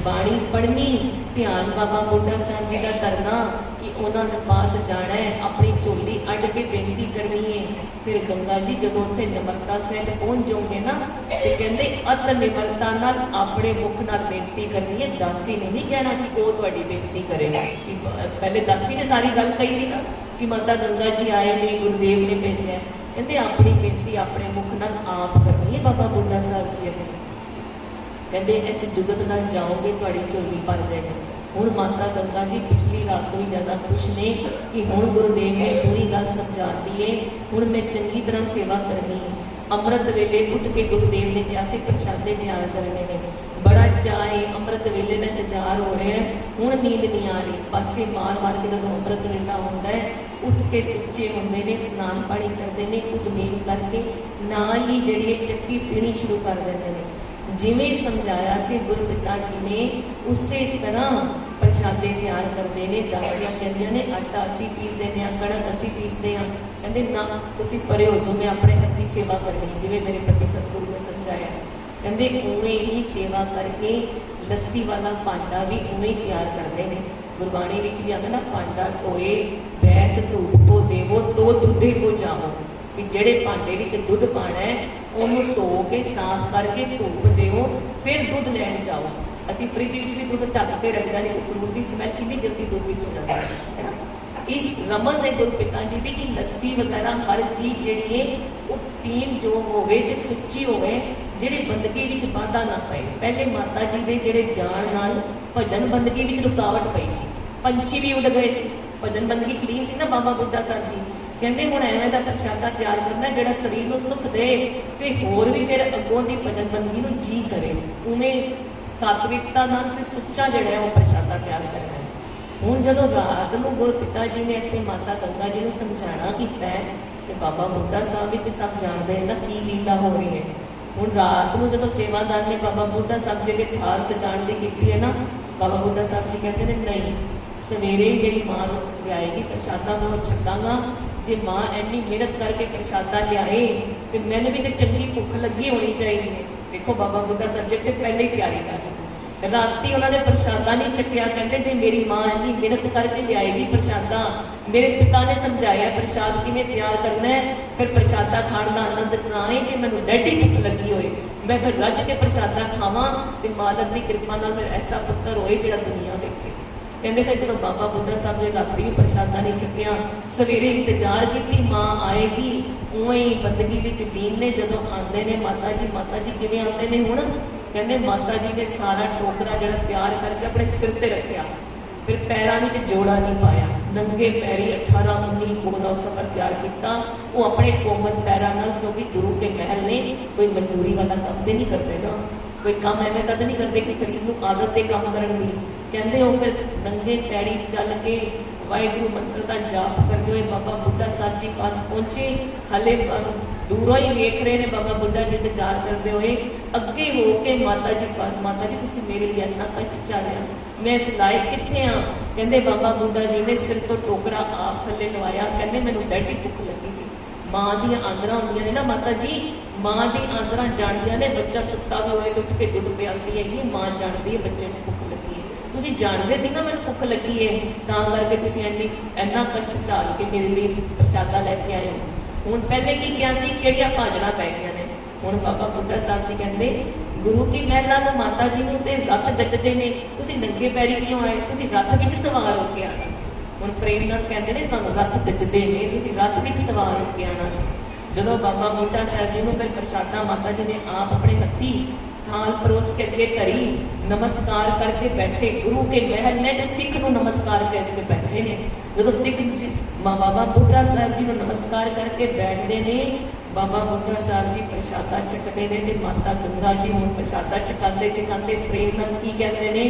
ਬਾਣੀ ਪੜ੍ਹਨੀ, ਧਿਆਨ ਬਾਬਾ ਬੁੱਢਾ ਸਾਹਿਬ ਜੀ ਦਾ ਕਰਨਾ ਕਿ ਉਹਨਾਂ ਦੇ ਪਾਸ ਜਾਣਾ ਹੈ, ਆਪਣੀ ਝੋਲੀ ਅੱਡ ਕੇ ਬੇਨਤੀ ਕਰਨੀ ਹੈ। ਫਿਰ ਗੰਗਾ ਜੀ ਜਦੋਂ ਉੱਥੇ ਨਿਮਰਤਾ ਸਹਿਤ ਪਹੁੰਚ ਜਾਓਗੇ ਨਾ ਤੇ ਕਹਿੰਦੇ ਅਤ ਨਿਮਰਤਾ ਨਾਲ ਆਪਣੇ ਮੁਖ ਨਾਲ ਬੇਨਤੀ ਕਰਨੀ ਹੈ। ਦਾਸੀ ਨੇ ਨਹੀਂ ਕਹਿਣਾ ਕਿ ਉਹ ਤੁਹਾਡੀ ਬੇਨਤੀ ਕਰੇਗਾ, ਕਿ ਪਹਿਲੇ ਦਾਸੀ ਨੇ ਸਾਰੀ ਗੱਲ ਕਹੀ ਸੀ ਨਾ ਕਿ ਮਾਤਾ ਗੰਗਾ ਜੀ ਆਏ ਨੇ, ਗੁਰਦੇਵ ਨੇ ਭੇਜਿਆ। ਕਹਿੰਦੇ ਆਪਣੀ ਬੇਨਤੀ ਆਪਣੇ ਮੁਖ ਨਾਲ ਆਪ ਕਰਨੀ ਹੈ ਬਾਬਾ ਬੁੱਢਾ ਸਾਹਿਬ ਜੀ ਅੱਗੇ। ਕਹਿੰਦੇ ਇਸ ਜੁਗਤ ਨਾਲ ਜਾਓਗੇ ਤੁਹਾਡੀ ਝੋਲੀ ਭਰ ਜਾਏਗੀ। ਹੁਣ ਮਾਤਾ ਗੰਗਾ ਜੀ ਪਿਛਲੀ ਰਾਤ ਤੋਂ ਵੀ ਜ਼ਿਆਦਾ ਖੁਸ਼ ਨੇ ਕਿ ਹੁਣ ਗੁਰਦੇਵ ਨੇ ਪੂਰੀ ਗੱਲ ਸਮਝਾਤੀ ਹੈ, ਹੁਣ ਮੈਂ ਚੰਗੀ ਤਰ੍ਹਾਂ ਸੇਵਾ ਕਰਨੀ ਹੈ। ਅੰਮ੍ਰਿਤ ਵੇਲੇ ਉੱਠ ਕੇ ਗੁਰਦੇਵ ਨੇ ਕਿਹਾ ਸੀ ਪ੍ਰਸ਼ਾਦੇ ਤਿਆਰ ਕਰਨੇ ਨੇ, ਬੜਾ ਚਾਅ, ਅੰਮ੍ਰਿਤ ਵੇਲੇ ਦਾ ਇੰਤਜ਼ਾਰ ਹੋ ਰਿਹਾ ਹੈ। ਹੁਣ ਨੀਂਦ ਨਹੀਂ ਆ ਰਹੀ, ਪਾਸੇ ਮਾਰ ਕੇ ਜਦੋਂ ਅੰਮ੍ਰਿਤ ਵੇਲਾ ਹੁੰਦਾ ਹੈ ਉੱਠ ਕੇ ਸੁੱਚੇ ਹੁੰਦੇ ਨੇ, ਇਸ਼ਨਾਨ ਪਾਣੀ ਕਰਦੇ ਨੇ, ਕੁਝ ਨੀਂਦ ਕਰਕੇ ਨਾਲ ਹੀ ਜਿਹੜੀ ਇਹ ਚੱਕੀ ਪੀਣੀ ਸ਼ੁਰੂ ਕਰ ਦਿੰਦੇ ਨੇ। ਜਿਵੇਂ ਸਮਝਾਇਆ ਸੀ ਗੁਰਪਿਤਾ ਜੀ ਨੇ ਉਸੇ ਤਰ੍ਹਾਂ ਪ੍ਰਸ਼ਾਦੇ ਤਿਆਰ ਕਰਦੇ ਨੇ। ਦਾਸੀਆਂ ਕਹਿੰਦੀਆਂ ਨੇ ਆਟਾ ਅਸੀਂ ਪੀਸਦੇ ਨੇ, ਕਣਕ ਅਸੀਂ ਪੀਸਦੇ ਹਾਂ। ਕਹਿੰਦੇ ਨਾ ਤੁਸੀਂ ਪਰੇ ਹੋ ਜੋ, ਮੈਂ ਆਪਣੇ ਹੱਥੀਂ ਸੇਵਾ ਕਰਨੀ, ਜਿਵੇਂ ਮੇਰੇ ਪਤੀ ਸਤਿਗੁਰੂ ਨੇ ਸਮਝਾਇਆ। ਕਹਿੰਦੇ ਉਵੇਂ ਹੀ ਸੇਵਾ ਕਰਕੇ ਲੱਸੀ ਵਾਲਾ ਭਾਂਡਾ ਵੀ ਉਵੇਂ ਹੀ ਤਿਆਰ ਕਰਦੇ ਨੇ। ਗੁਰਬਾਣੀ ਵਿੱਚ ਵੀ ਆਉਂਦਾ ਨਾ ਭਾਂਡਾ ਧੋਏ ਬੈਸ ਧੂਪ ਕੋ ਦੇਵੋ ਤੋ ਦੁੱਧੇ ਕੋ ਜਾਵੋ, ਵੀ ਜਿਹੜੇ ਭਾਂਡੇ ਵਿੱਚ ਦੁੱਧ ਪਾਣਾ ਹੈ ਉਹਨੂੰ ਧੋ ਕੇ ਸਾਫ਼ ਕਰਕੇ ਧੂਪ ਦਿਓ, ਫਿਰ ਦੁੱਧ ਲੈਣ ਜਾਓ। ਅਸੀਂ ਫ੍ਰਿਜ ਵਿੱਚ ਵੀ ਦੁੱਧ ਢੱਕ ਕੇ ਰੱਖਦਾ ਨਹੀਂ, ਫਰੂਟ ਦੀ ਸਮੈਲ ਕਿੰਨੀ ਜਲਦੀ ਦੁੱਧ ਵਿੱਚ ਹੋ ਜਾਂਦੀ ਹੈ ਨਾ। ਇਸ ਰਮਜ਼ ਹੈ ਗੁਰਪਿਤਾ ਜੀ ਦੀ ਕਿ ਲੱਸੀ ਵਗੈਰਾ ਹਰ ਚੀਜ਼ ਜਿਹੜੀ ਹੈ ਉਹ ਪੀਣ ਜੋ ਹੋਵੇ ਤੇ ਸੁੱਚੀ ਹੋਵੇ, ਜਿਹੜੀ ਬੰਦਗੀ ਵਿੱਚ ਬਾਧਾ ਨਾ ਪਏ। ਪਹਿਲੇ ਮਾਤਾ ਜੀ ਦੇ ਜਿਹੜੇ ਜਾਣ ਨਾਲ ਭਜਨ ਬੰਦਗੀ ਵਿੱਚ ਰੁਕਾਵਟ ਪਈ ਸੀ, ਪੰਛੀ ਵੀ ਉੱਡ ਗਏ ਸੀ, ਭਜਨ ਬੰਦਗੀ ਚ ਲੀਨ ਸੀ ਨਾ ਬਾਬਾ ਬੁੱਢਾ ਸਾਹਿਬ ਜੀ। ਕਹਿੰਦੇ ਹੁਣ ਐਵੇਂ ਦਾ ਪ੍ਰਸ਼ਾਦਾ ਤਿਆਰ ਕਰਨਾ ਜਿਹੜਾ ਸਰੀਰ ਨੂੰ ਸੁੱਖ ਦੇ ਤੇ ਹੋਰ ਵੀ ਫਿਰ ਅੱਗੋਂ ਦੀ ਭਜਨ ਬੰਦਗੀ ਨੂੰ ਜੀ ਕਰੇ, ਉਵੇਂ ਸਾਤਵਿਕਤਾ ਨਾਲ ਤੇ ਸੁੱਚਾ ਜਿਹੜਾ ਹੈ ਉਹ ਪ੍ਰਸ਼ਾਦਾ ਤਿਆਰ ਕਰਨਾ ਹੈ। ਹੁਣ ਜਦੋਂ ਰਾਤ ਨੂੰ ਗੁਰਪਿਤਾ ਜੀ ਨੇ ਇੱਥੇ ਮਾਤਾ ਗੰਗਾ ਜੀ ਨੂੰ ਸਮਝਾਣਾ ਕੀਤਾ ਹੈ ਤੇ ਬਾਬਾ ਬੁੱਢਾ ਸਾਹਿਬ ਵੀ ਤੇ ਸਭ ਜਾਣਦੇ ਨਾ ਕੀ ਲੀਲਾ ਹੋ ਰਹੀ ਹੈ। ਹੁਣ ਰਾਤ ਨੂੰ ਜਦੋਂ ਸੇਵਾਦਾਰ ਨੇ ਬਾਬਾ ਬੁੱਢਾ ਸਾਹਿਬ ਜੀ ਦੇ ਥਾਲ ਸਜਾਉਣ ਦੀ ਕੀਤੀ ਹੈ ਨਾ, ਬਾਬਾ ਬੁੱਢਾ ਸਾਹਿਬ ਜੀ ਕਹਿੰਦੇ ਨੇ ਨਹੀਂ, ਸਵੇਰੇ ਮੇਰੀ ਮਾਂ ਨੂੰ ਲਿਆਏਗੀ ਪ੍ਰਸ਼ਾਦਾ, ਮੈਂ ਉਹ ਛੱਡਾਂਗਾ। ਜੇ ਮਾਂ ਇੰਨੀ ਮਿਹਨਤ ਕਰਕੇ ਪ੍ਰਸ਼ਾਦਾ ਲਿਆਏ ਤੇ ਮੈਨੂੰ ਵੀ ਤੇ ਚੰਗੀ ਭੁੱਖ ਲੱਗੀ ਹੋਣੀ ਚਾਹੀਦੀ ਹੈ। ਦੇਖੋ ਬਾਬਾ ਬੁੱਢਾ ਸਾਹਿਬ ਜੀ ਤੇ ਪਹਿਲੇ ਹੀ ਤਿਆਰੀ ਕਰ ਲਈ, ਰਾਤੀ ਉਹਨਾਂ ਨੇ ਪ੍ਰਸ਼ਾਦਾ ਨਹੀਂ ਛਕਿਆ। ਕਹਿੰਦੇ ਜੇ ਮੇਰੀ ਮਾਂ ਇੰਨੀ ਮਿਹਨਤ ਕਰਕੇ ਲਿਆਏਗੀ ਪ੍ਰਸ਼ਾਦਾ, ਮੇਰੇ ਪਿਤਾ ਨੇ ਸਮਝਾਇਆ ਪ੍ਰਸ਼ਾਦ ਕਿਵੇਂ ਤਿਆਰ ਕਰਨਾ ਹੈ, ਫਿਰ ਪ੍ਰਸ਼ਾਦਾ ਖਾਣ ਦਾ ਆਨੰਦ ਤਾਂ ਹੀ ਜੇ ਮੈਨੂੰ ਡੈਡੀ ਭੁੱਖ ਲੱਗੀ ਹੋਏ, ਮੈਂ ਫਿਰ ਰੱਜ ਕੇ ਪ੍ਰਸ਼ਾਦਾ ਖਾਵਾਂ ਤੇ ਮਾਲਕ ਦੀ ਕਿਰਪਾ ਨਾਲ ਫਿਰ ਐਸਾ ਪੁੱਤਰ ਹੋਏ ਜਿਹੜਾ ਦੁਨੀਆ ਵੇਖੇ। ਕਹਿੰਦੇ ਕਿ ਜਦੋਂ ਬਾਬਾ ਬੁੱਢਾ ਸਾਹਿਬ ਜੀ ਰਾਤੀ ਵੀ ਪ੍ਰਸ਼ਾਦਾ ਨਹੀਂ ਛਕਿਆ, ਸਵੇਰੇ ਇੰਤਜ਼ਾਰ ਕੀਤੀ ਮਾਂ ਆਏਗੀ, ਉਵੇਂ ਹੀ ਬੰਦਗੀ ਵਿੱਚ ਲੀਨ ਨੇ। ਜਦੋਂ ਆਉਂਦੇ ਨੇ ਮਾਤਾ ਜੀ ਕਿਵੇਂ ਆਉਂਦੇ ਨੇ ਹੁਣ? ਕਹਿੰਦੇ ਮਾਤਾ ਜੀ ਨੇ ਸਾਰਾ ਟੋਕਰਾ ਜਿਹੜਾ ਤਿਆਰ ਕਰਕੇ ਆਪਣੇ ਸਿਰ ਤੇ ਰੱਖਿਆ, ਫਿਰ ਪੈਰਾਂ ਵਿੱਚ ਜੋੜਾ ਨਹੀਂ ਪਾਇਆ, ਨੰਗੇ ਪੈਰੀ 18-19 ਕੋਹ ਦਾ ਸਫ਼ਰ ਤਿਆਰ ਕੀਤਾ। ਉਹ ਆਪਣੇ ਕੋਮਲ ਪੈਰਾਂ ਨਾਲ, ਕਿਉਂਕਿ ਗੁਰੂ ਕੇ ਮਹਿਲ ਨੇ ਕੋਈ ਮਜ਼ਦੂਰੀ ਵਾਲਾ ਕੰਮ ਤੇ ਨਹੀਂ ਕਰਦੇ ਨਾ, ਕੋਈ ਕੰਮ ਐਵੇਂ ਤਾਂ ਨਹੀਂ ਕਰਦੇ ਕਿ ਸਰੀਰ ਨੂੰ ਆਦਤ ਤੇ ਕੰਮ ਕਰਨ ਦੀ। ਕਹਿੰਦੇ ਉਹ ਫਿਰ ਨੰਗੇ ਪੈਰੀ ਚੱਲ ਕੇ ਵਾਹਿਗੁਰੂ ਮੰਤਰ ਦਾ ਜਾਪ ਕਰਦੇ ਹੋਏ ਬਾਬਾ ਬੁੱਢਾ ਸਾਹਿਬ ਜੀ ਪਾਸ ਪਹੁੰਚੇ। ਹਲੇ ਦੂਰੋਂ ਹੀ ਵੇਖ ਰਹੇ ਨੇ ਬਾਬਾ ਬੁੱਢਾ ਜੀ ਇੰਤਜ਼ਾਰ ਕਰਦੇ ਹੋਏ, ਅੱਗੇ ਹੋ ਕੇ ਮਾਤਾ ਜੀ ਪਾਸ, ਮਾਤਾ ਜੀ ਤੁਸੀਂ ਮੇਰੇ ਲਈ ਇੰਨਾ ਕਸ਼ਟ ਝੱਲਿਆ, ਮੈਂ ਇਸ ਲਾਇਕ ਕਿੱਥੇ ਆ? ਕਹਿੰਦੇ ਬਾਬਾ ਬੁੱਢਾ ਜੀ ਨੇ ਸਿਰ ਤੋਂ ਟੋਕਰਾ ਆਪ ਥੱਲੇ ਲਵਾਇਆ। ਕਹਿੰਦੇ ਮੈਨੂੰ ਡੈਡੀ ਭੁੱਖ ਲੱਗੀ ਸੀ। ਮਾਂ ਦੀਆਂ ਆਂਦਰਾਂ ਹੁੰਦੀਆਂ ਨੇ ਨਾ ਮਾਤਾ ਜੀ, ਮਾਂ ਦੀ ਆਂਦਰਾਂ ਜਾਣਦੀਆਂ ਨੇ, ਬੱਚਾ ਸੁੱਤਾ ਵੀ ਹੋਏ ਤਾਂ ਉੱਠ ਕੇ ਦੁੱਧ ਪਿਆਉਂਦੀ ਹੈਗੀ, ਮਾਂ ਜਾਣਦੀ ਹੈ ਬੱਚੇ ਨੂੰ ਭੁੱਖ ਲੱਗੀ ਹੈ। ਤੁਸੀਂ ਜਾਣਦੇ ਸੀ ਨਾ ਮੈਨੂੰ ਭੁੱਖ ਲੱਗੀ ਹੈ, ਤਾਂ ਕਰਕੇ ਤੁਸੀਂ ਇੰਨਾ ਕਸ਼ਟ ਝਾਲ ਕੇ ਮੇਰੇ ਲਈ ਪ੍ਰਸ਼ਾਦਾ ਲੈ ਕੇ ਆਏ ਹੋ। ਹੁਣ ਪਹਿਲੇ ਕੀ ਕਿਹਾ ਸੀ, ਕਿਹੜੀਆਂ ਭਾਜੜਾਂ ਪੈ ਗਈਆਂ ਨੇ। ਹੁਣ ਬਾਬਾ ਬੁੱਢਾ ਸਾਹਿਬ ਜੀ ਕਹਿੰਦੇ ਗੁਰੂ ਕੀ ਮਹਿਲਾ ਨੂੰ ਮਾਤਾ ਜੀ ਨੂੰ ਤੇ ਰੱਥ ਜੱਚਦੇ ਨੇ, ਤੁਸੀਂ ਨੰਗੇ ਪੈਰੀ ਕਿਉਂ ਆਏ? ਤੁਸੀਂ ਰੱਥ ਵਿੱਚ ਸਵਾਰ ਹੋ ਕੇ ਆਣਾ ਸੀ। ਹੁਣ ਪ੍ਰੇਮ ਨਾਲ ਕਹਿੰਦੇ ਨੇ ਤੁਹਾਨੂੰ ਰੱਥ ਜੱਚਦੇ ਨੇ, ਤੁਸੀਂ ਰੱਥ ਵਿੱਚ ਸਵਾਰ ਹੋ ਕੇ ਆਣਾ ਸੀ। ਜਦੋਂ ਬਾਬਾ ਬੁੱਢਾ ਸਾਹਿਬ ਜੀ ਨੂੰ ਫਿਰ ਪ੍ਰਸ਼ਾਦਾ ਮਾਤਾ ਜੀ ਨੇ ਆਪ ਆਪਣੇ ਹੱਥੀ ਥਾਲ ਪਰੋਸ ਕੇ ਅੱਗੇ ਧਰੀ, ਨਮਸਕਾਰ ਕਰਕੇ ਬੈਠੇ। ਗੁਰੂ ਕੇ ਮਹਿਲ ਨੇ ਤੇ ਸਿੱਖ ਨੂੰ ਨਮਸਕਾਰ ਕਰਕੇ ਬੈਠੇ ਨੇ। ਜਦੋਂ ਸਿੱਖ ਜੀ ਬਾਬਾ ਬੁੱਢਾ ਸਾਹਿਬ ਜੀ ਨੂੰ ਨਮਸਕਾਰ ਕਰਕੇ ਬੈਠਦੇ ਨੇ, ਬਾਬਾ ਬੁੱਢਾ ਸਾਹਿਬ ਜੀ ਪ੍ਰਸ਼ਾਦਾ ਛਕਦੇ ਨੇ ਤੇ ਮਾਤਾ ਗੰਗਾ ਜੀ ਨੂੰ ਪ੍ਰਸ਼ਾਦਾ ਛਕਾਉਂਦੇ ਪ੍ਰੇਮ ਨਾਲ ਕੀ ਕਹਿੰਦੇ ਨੇ,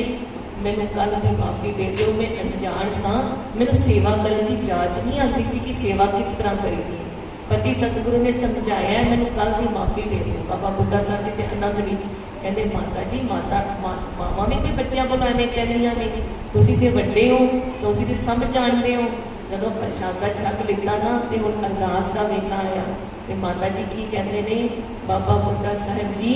मैनू कल की माफ़ी दे दो, मैं अनजान सा, मैनू सेवा करने की जाच नहीं आती सी कि सेवा किस तरह करीदी। पति सतगुरु ने समझाया, मैनू कल की माफ़ी दे दो। बाबा बुढ़ा साहब जी के आनंद विच कहते माता जी, मावां भी कोई बच्चों को एवें कहंदियां ने, तुसीं ते वड्डे हो, तुसीं ते सब जानते हो। जदों प्रशादा छक लिता ना तो हुण अरदास का वेला आया तो माता जी की कहते ने, बाबा बुढ़ा साहब जी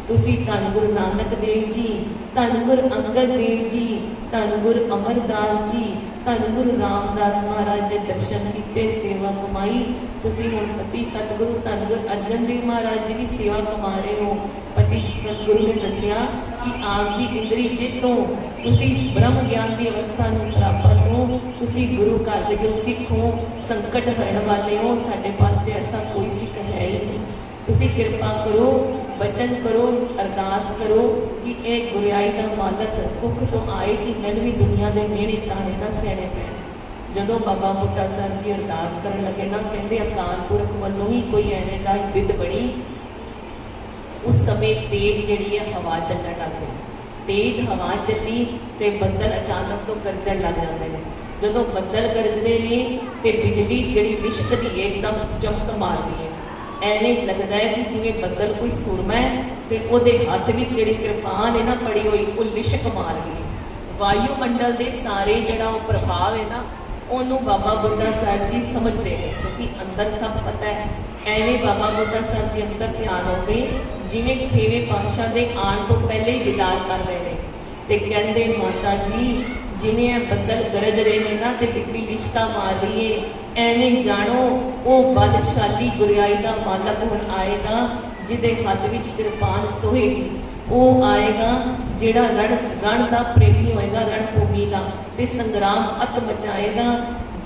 तुसी धन गुरु नानक देव जी, धन गुरु अंगद देव जी, धन गुरु अमरदास जी, धन गुरु रामदास महाराज के दर्शन किए, सेवा कमाई। तुसी हुण पति सतगुरु धन गुरु अर्जन देव महाराज की भी सेवा कमा रहे हो। पति सतगुरु ने दसिया कि आप जी इंद्री जित हो, तुसी ब्रह्म ज्ञान की अवस्था में प्राप्त हो, तुसी गुरु घर के जो सिख हो, संकट हरण वाले हो, साडे पास तो ऐसा कोई सिख है ही नहीं। तुसी कृपा करो, बचन करो, अरदास करो कि यह गुरियाई का मालक भुख तो आए कि मैंने भी दुनिया के मेहने ताने ना सहने पैण। जदों बाबा बुढ़ा साहब जी अरदास करन लगे ना, कहते अकाल पुरख वालों ही कोई एवें दा विद बनी। उस समय तेज जिहड़ी है हवा चलण लग गई, तेज हवा चली तो बदल अचानक तो गरजण लग जाते हैं। जदों बदल गरजते हैं तो बिजली जिहड़ी लिशकदी है, एकदम चमक मारती है। एवें लगता है कि जिवें बदल कोई सुरमा है तो उहदे हत्थ विच जिहड़ी किरपान है ना फड़ी हुई, वो लिशक मार रही है। वायुमंडल के सारे जिहड़ा वो प्रभाव है ना, उन्होंने बाबा बुढ़ा साहब जी समझते हैं, क्योंकि अंदर सब पता है। एवें बाबा बुढ़ा साहब जी अंदर ध्यान हो गए, जिवें 6वें पातशाह के आने तो पहले ही दीदार कर रहे हैं। तो कहते माता जी जिवें बदल गरज रहे हैं ना तो बिजली लिशका मार रही है, एवें जानो वो बलशाली गुरियाई का मालक हुण आएगा, जिदे हाथ विच किरपान सोहेगी। वो आएगा जिहड़ा रण का प्रेमी होएगा, रणभूमि का, ते संग्राम अत मचाएगा।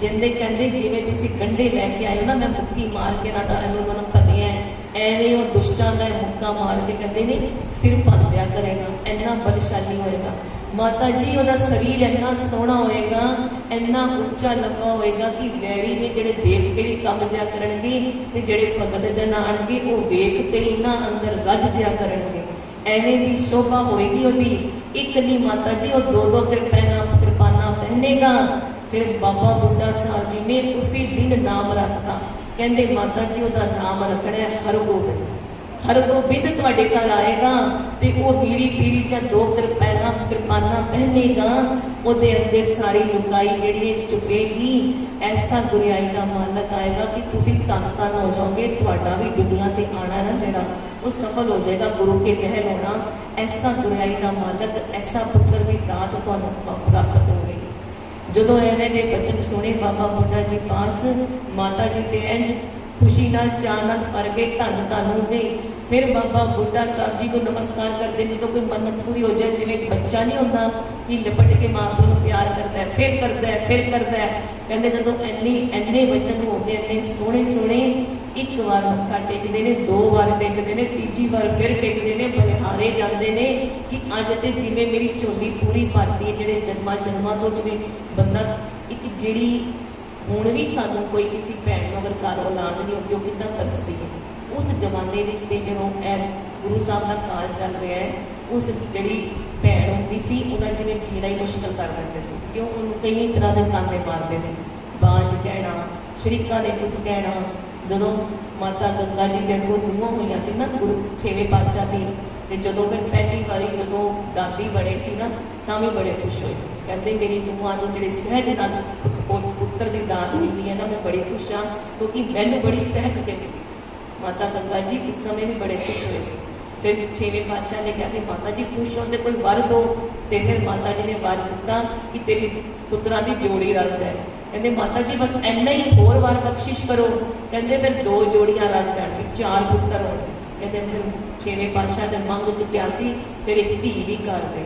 जिंदे कहते जिवें तुसीं गंढे लैके आए हो ना, मैं मुक्की मार के ना उन्होंने भनिया एवें वो दुष्टां दा मुक्का मार के कहते ने सिर भन दिया करेगा, इन्ना बलशाली होएगा। माता जी उहदा शरीर इन्ना सोहना होएगा, इन्ना उच्चा लंबा होएगा कि वैरी ने जिहड़े देख के भी कम जिया करनगे ते जिहड़े भगत जन आणगे वो वेख के इन्ना अंदर रज जिया करनगे। एवें दी शोभा होएगी उहदी। एक नहीं माता जी, वो 2-2 कृपाना पहनेगा। फिर बाबा बुढ़ा साहब जी ने उसी दिन नाम रखता, कहते माता जी उसका नाम रखना है हरगोबिंद। हरगोबिंद तुहाडे घर आएगा तो वो मीरी पीरी दी 2 कृपाना पहनेगा, उहदे अगे सारी लुकाई जिहड़ी चुकेगी। ऐसा गुरियाई का मालक आएगा कि तुसीं धन धन हो जाओगे, तुहाडा भी दुनिया ते आना ना जिहड़ा वो सफल हो जाएगा, गुरु के महल होना। ऐसा गुरियाई का मालक, ऐसा पुत्र की दात तुहानूं प्राप्त होगी। जदों एवें दे बचन सुने बाबा बुढ़ा जी पास, माता जी ते इंज खुशी नाल चाह नाल भर गए, धन धन हो गए। फिर बाबा बुढ़ा साहब जी को नमस्कार करते हैं। तो कोई मन्नत पूरी हो जाए, जिवें एक बच्चा नहीं होता कि लिपट के माँ प्यो को प्यार करता है, फिर करता है, फिर करता है। कहते जदों इन्ने वचन हो गए, इन्ने सोहने सोहने, एक बार मत्था टेकते हैं, 2 बार टेकते हैं, तीजी बार फिर टेकते हैं, बलिहारे जाते हैं कि अज तो जिवें मेरी झोली पूरी भरती है। जिहड़े जन्मां जन्मां तो जिवें बंदा एक जिहड़ी हुण भी सानूं कोई किसी भैन नूं अगर घर औलाद नहीं होती, वो कितना तरसदी है। उस जमाने में जो गुरु साहब का काल चल रहा है, उस जी भैन होंगी सी, उन्हें जिन्हें जीना ही मुश्किल कर देते थे। क्यों? उन्होंने कई तरह के ताने मारते थे, बांझ कहना, शरीका ने कुछ कहना। जदों माता गंगा जी के अगों दूहों हुई सी ना गुरु 6वें पातशाह की, तो जदों फिर पहली बारी जदों दादी बड़े सी ना, तां भी बड़े खुश होए सी। कहते मेरी नूहां नूं जिहड़े सहज नाल पुत्र की दात मिली है ना, मैं बड़ी खुश हाँ, क्योंकि मैनूं बड़ी सहक के मिली। माता गंगा जी उस समय भी बड़े खुश हुए थे। फिर 6वें पातशाह ने कहा माता जी खुश होते कोई वर दो, तो फिर माता जी ने वर दिता कि तेरी पुत्रा की जोड़ी रल जाए। कहते माता जी बस इन्ना ही होर वार बख्शिश करो। कहते फिर 2 जोड़ियां रल जाएंगी, 4 पुत्र हो। कहते फिर 6वें पातशाह ने मंग क्या सी, फिर एक धी भी कर दे।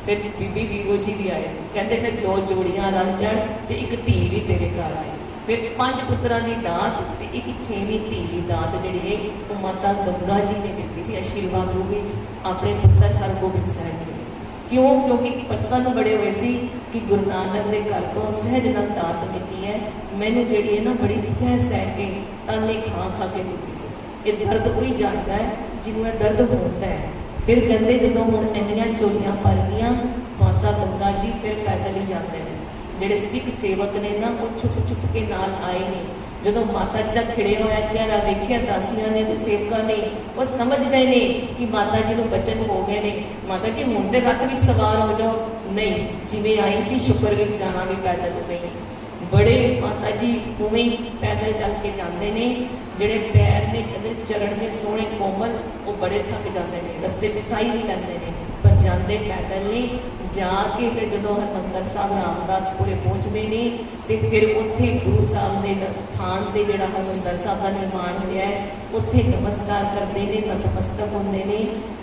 फिर बीबी वीरो जी भी आए थे। कहते फिर 2 जोड़ियां रल जाए तो एक धी भी तेरे घर आए। फिर 5 पुत्रां की दात ते एक 6वीं धी की दात जिहड़ी है वो माता गंगा जी ने दी सी आशीर्वाद रूप में अपने पुत्र हरगोबिंद साहब जी। क्यों? क्योंकि प्रसन्न बड़े हुए सी कि गुरु नानक के घर तो सहज नाल दात मिली है, मैनूं जिहड़ी है ना बड़ी सह के ताने खा खा के दी सी। ये दर्द कोई जानता है जिन्होंने दर्द होता है। फिर कहते जदों हुण इन्नियां चोलियां भर गईयां, माता गंगा ਜਿਹੜੇ ਸਿੱਖ ਸੇਵਕ ਨੇ ਨਾ ਉਹ ਛੁਪ ਕੇ ਨਾਲ ਆਏ ਨੇ। ਜਦੋਂ ਮਾਤਾ ਜੀ ਦਾ ਖਿੜਿਆ ਹੋਇਆ ਚਿਹਰਾ ਵੇਖਿਆ ਦਾਸੀਆਂ ਨੇ ਤੇ ਸੇਵਕਾਂ ਨੇ, ਉਹ ਸਮਝ ਗਏ ਨੇ ਕਿ ਮਾਤਾ ਜੀ ਨੂੰ ਬਚਤ ਹੋ ਗਏ ਨੇ। ਮਾਤਾ ਜੀ ਹੁਣ ਤੇ ਰੱਥ ਵਿੱਚ ਸਵਾਰ ਹੋ ਜਾਓ। ਨਹੀਂ, ਜਿਵੇਂ ਆਈ ਸੀ ਸ਼ੁਕਰ ਵਿੱਚ ਜਾਣਾ ਵੀ ਪੈਦਲ ਉਵੇਂ ਹੀ। ਬੜੇ ਮਾਤਾ ਜੀ ਉਵੇਂ ਹੀ ਪੈਦਲ ਚੱਲ ਕੇ ਜਾਂਦੇ ਨੇ। ਜਿਹੜੇ ਪੈਰ ਨੇ ਕਹਿੰਦੇ ਚਰਨ ਦੇ ਸੋਹਣੇ ਕੋਮਲ, ਉਹ ਬੜੇ ਥੱਕ ਜਾਂਦੇ ਨੇ, ਰਸਤੇ 'ਚ ਸਾਈ ਵੀ ਲੈਂਦੇ ਨੇ, ਪਰ ਜਾਂਦੇ ਪੈਦਲ ਨੇ। ਜਾ ਕੇ ਫਿਰ ਜਦੋਂ ਹਰਿਮੰਦਰ ਸਾਹਿਬ ਰਾਮਦਾਸਪੁਰੇ ਪਹੁੰਚਦੇ ਨੇ ਤੇ ਫਿਰ ਉੱਥੇ ਗੁਰੂ ਸਾਹਿਬ ਦੇ ਸਥਾਨ ਤੇ ਜਿਹੜਾ ਹਰਿਮੰਦਰ ਸਾਹਿਬ ਦਾ ਨਿਰਮਾਣ ਹੋਇਆ ਹੈ, ਉੱਥੇ ਨਮਸਕਾਰ ਕਰਦੇ ਨੇ, ਨਤਮਸਤਕ ਹੁੰਦੇ ਨੇ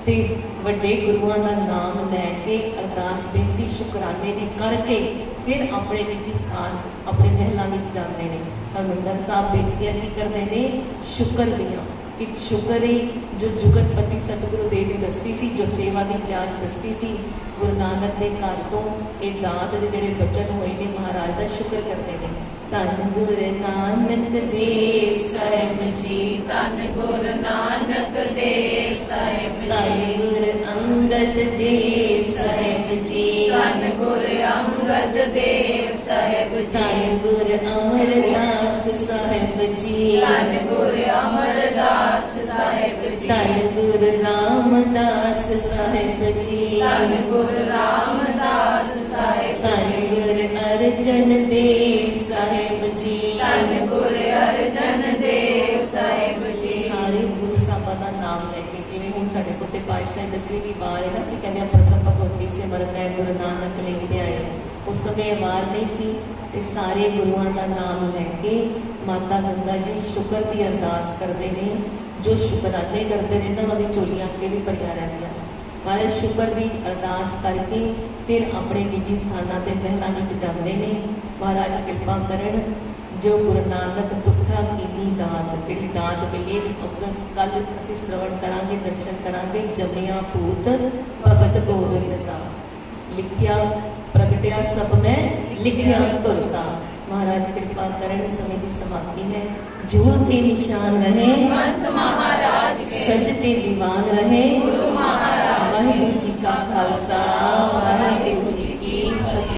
ਤੇ ਵੱਡੇ ਗੁਰੂਆਂ ਦਾ ਨਾਮ ਲੈ ਕੇ ਅਰਦਾਸ ਬੇਨਤੀ ਸ਼ੁਕਰਾਨੇ ਦੀ ਕਰਕੇ ਫਿਰ ਆਪਣੇ ਨਿੱਜੀ ਸਥਾਨ ਆਪਣੇ ਮਹਿਲਾਂ ਵਿੱਚ ਜਾਂਦੇ ਨੇ। ਹਰਿਮੰਦਰ ਸਾਹਿਬ ਬੇਨਤੀਆਂ ਕੀ ਕਰਦੇ ਨੇ? ਸ਼ੁਕਰ ਦੀਆਂ ਕਿ ਸ਼ੁਕਰ ਹੈ ਜੋ ਜੁਗਤਪਤੀ ਸਤਿਗੁਰੂ ਦੇਵ ਦੀ ਦਸਤੀ ਸੀ, ਜੋ ਸੇਵਾ ਦੀ ਜਾਂਚ ਦਸਤੀ ਸੀ, ਗੁਰੂ ਨਾਨਕ ਦੇ ਘਰ ਤੋਂ ਇਹ ਦਾਤ ਦੇ ਜਿਹੜੇ ਬਚਤ ਹੋਏ ਨੇ, ਮਹਾਰਾਜ ਦਾ ਸ਼ੁਕਰ ਕਰਦੇ ਨੇ। ਧੰਨ ਗੁਰੂ ਨਾਨਕ ਦੇਵ ਸਾਹਿਬ ਜੀ, ਧੰਨ ਗੁਰੂ ਨਾਨਕ ਦੇਵ ਸਾਹਿਬ ਜੀ, ਧੰਨ ਗੁਰੂ ਅੰਗਦ ਦੇਵ ਸਾਹਿਬ ਜੀ, ਧੰਨ ਗੁਰੂ ਅੰਗਦ ਦੇਵ ਸਾਹਿਬ ਜੀ, ਧੰਨ ਗੁਰੂ ਅਮਰਦਾਸ ਸਾਹਿਬ ਜੀ, ਧੰਨ ਗੁਰੂ ਅਮਰਦਾਸ ਸਾਹਿਬ ਜੀ, ਧੰਨ ਗੁਰੂ ਰਾਮਦਾਸ ਸਾਹਿਬ ਜੀ, ਧੰਨ ਗੁਰੂ ਰਾਮਦਾਸ ਸਾਹਿਬ ਧੰਨ ਜੀ, ਗੁਰੂ ਅਰਜਨ ਦੇਵ ਸਾਹਿਬ ਜੀ, ਧੰਨ ਗੁਰੂ ਅਰਜਨ ਦੇਵ ਸਾਹਿਬ ਜੀ। ਸਾਰੇ ਗੁਰੂ ਸਾਹਿਬਾਂ ਦਾ ਨਾਮ ਲੈ ਕੇ, ਜਿਵੇਂ ਹੁਣ ਸਾਡੇ ਕੋਤੇ ਪਾਤਸ਼ਾਹ 10ਵੀਂ ਦੀ ਵਾਰ ਹੈ ਨਾ, ਅਸੀਂ ਕਹਿੰਦੇ ਹਾਂ ਪ੍ਰਥਮ ਭਗਵਤੀ ਸਿਮਰਨ ਹੈ ਗੁਰੂ ਨਾਨਕ ਲੈਂਦੇ ਆਏ। ਉਸ ਸਮੇਂ ਵਾਰ ਨਹੀਂ ਸੀ ਤੇ ਸਾਰੇ ਗੁਰੂਆਂ ਦਾ ਨਾਮ ਲੈ ਕੇ ਮਾਤਾ ਗੰਗਾ ਜੀ ਸ਼ੁਕਰ ਦੀ ਅਰਦਾਸ ਕਰਦੇ ਨੇ। ਜੋ ਸ਼ੁਕਰਾਨੇ ਕਰਦੇ ਨੇ ਨਾ, ਉਹਨਾਂ ਦੀ ਝੋਲੀਆਂ ਅੱਗੇ ਵੀ ਭਰੀਆਂ ਰਹਿੰਦੀਆਂ। ਮਹਾਰਾਜ ਸ਼ੁਕਰ ਦੀ ਅਰਦਾਸ ਕਰਕੇ ਫਿਰ ਆਪਣੇ ਨਿੱਜੀ ਸਥਾਨਾਂ ਤੇ ਮਹਿਲਾਂ ਵਿੱਚ ਜਾਂਦੇ ਨੇ। ਮਹਾਰਾਜ ਕਿਰਪਾ ਕਰਨ, ਜੋ ਗੁਰੂ ਨਾਨਕ ਦੁੱਖਾ ਕੀਨੀ ਦਾਤ, ਜਿਹੜੀ ਦਾਤ ਮਿਲੀ ਕੱਲ ਅਸੀਂ ਸ਼ਰਵਣ ਕਰਾਂਗੇ, ਦਰਸ਼ਨ ਕਰਾਂਗੇ। ਜਮਿਆ ਭੂਤ ਭਗਤ ਗੋਬਿੰਦ ਦਾ, ਲਿਖਿਆ ਪ੍ਰਗਟਿਆ ਸਭ ਮੈਂ ਲਿਖਿਆ ਤੁਰਤਾ। ਮਹਾਰਾਜ ਕਿਰਪਾ ਕਰਨ, ਸਮੇਂ ਦੀ ਸਮਾਪਤੀ ਹੈ। ਜੂਲ ਤੇ ਨਿਸ਼ਾਨ ਰਹੇ ਸੰਤ ਮਹਾਰਾਜ ਕੇ, ਸਜਤੇ ਦੀਵਾਨ ਰਹੇ। ਗੁਰੂ ਮਹਾਰਾਜ ਵਾਹਿਗੁਰੂ ਜੀ ਕਾ ਖਾਲਸਾ,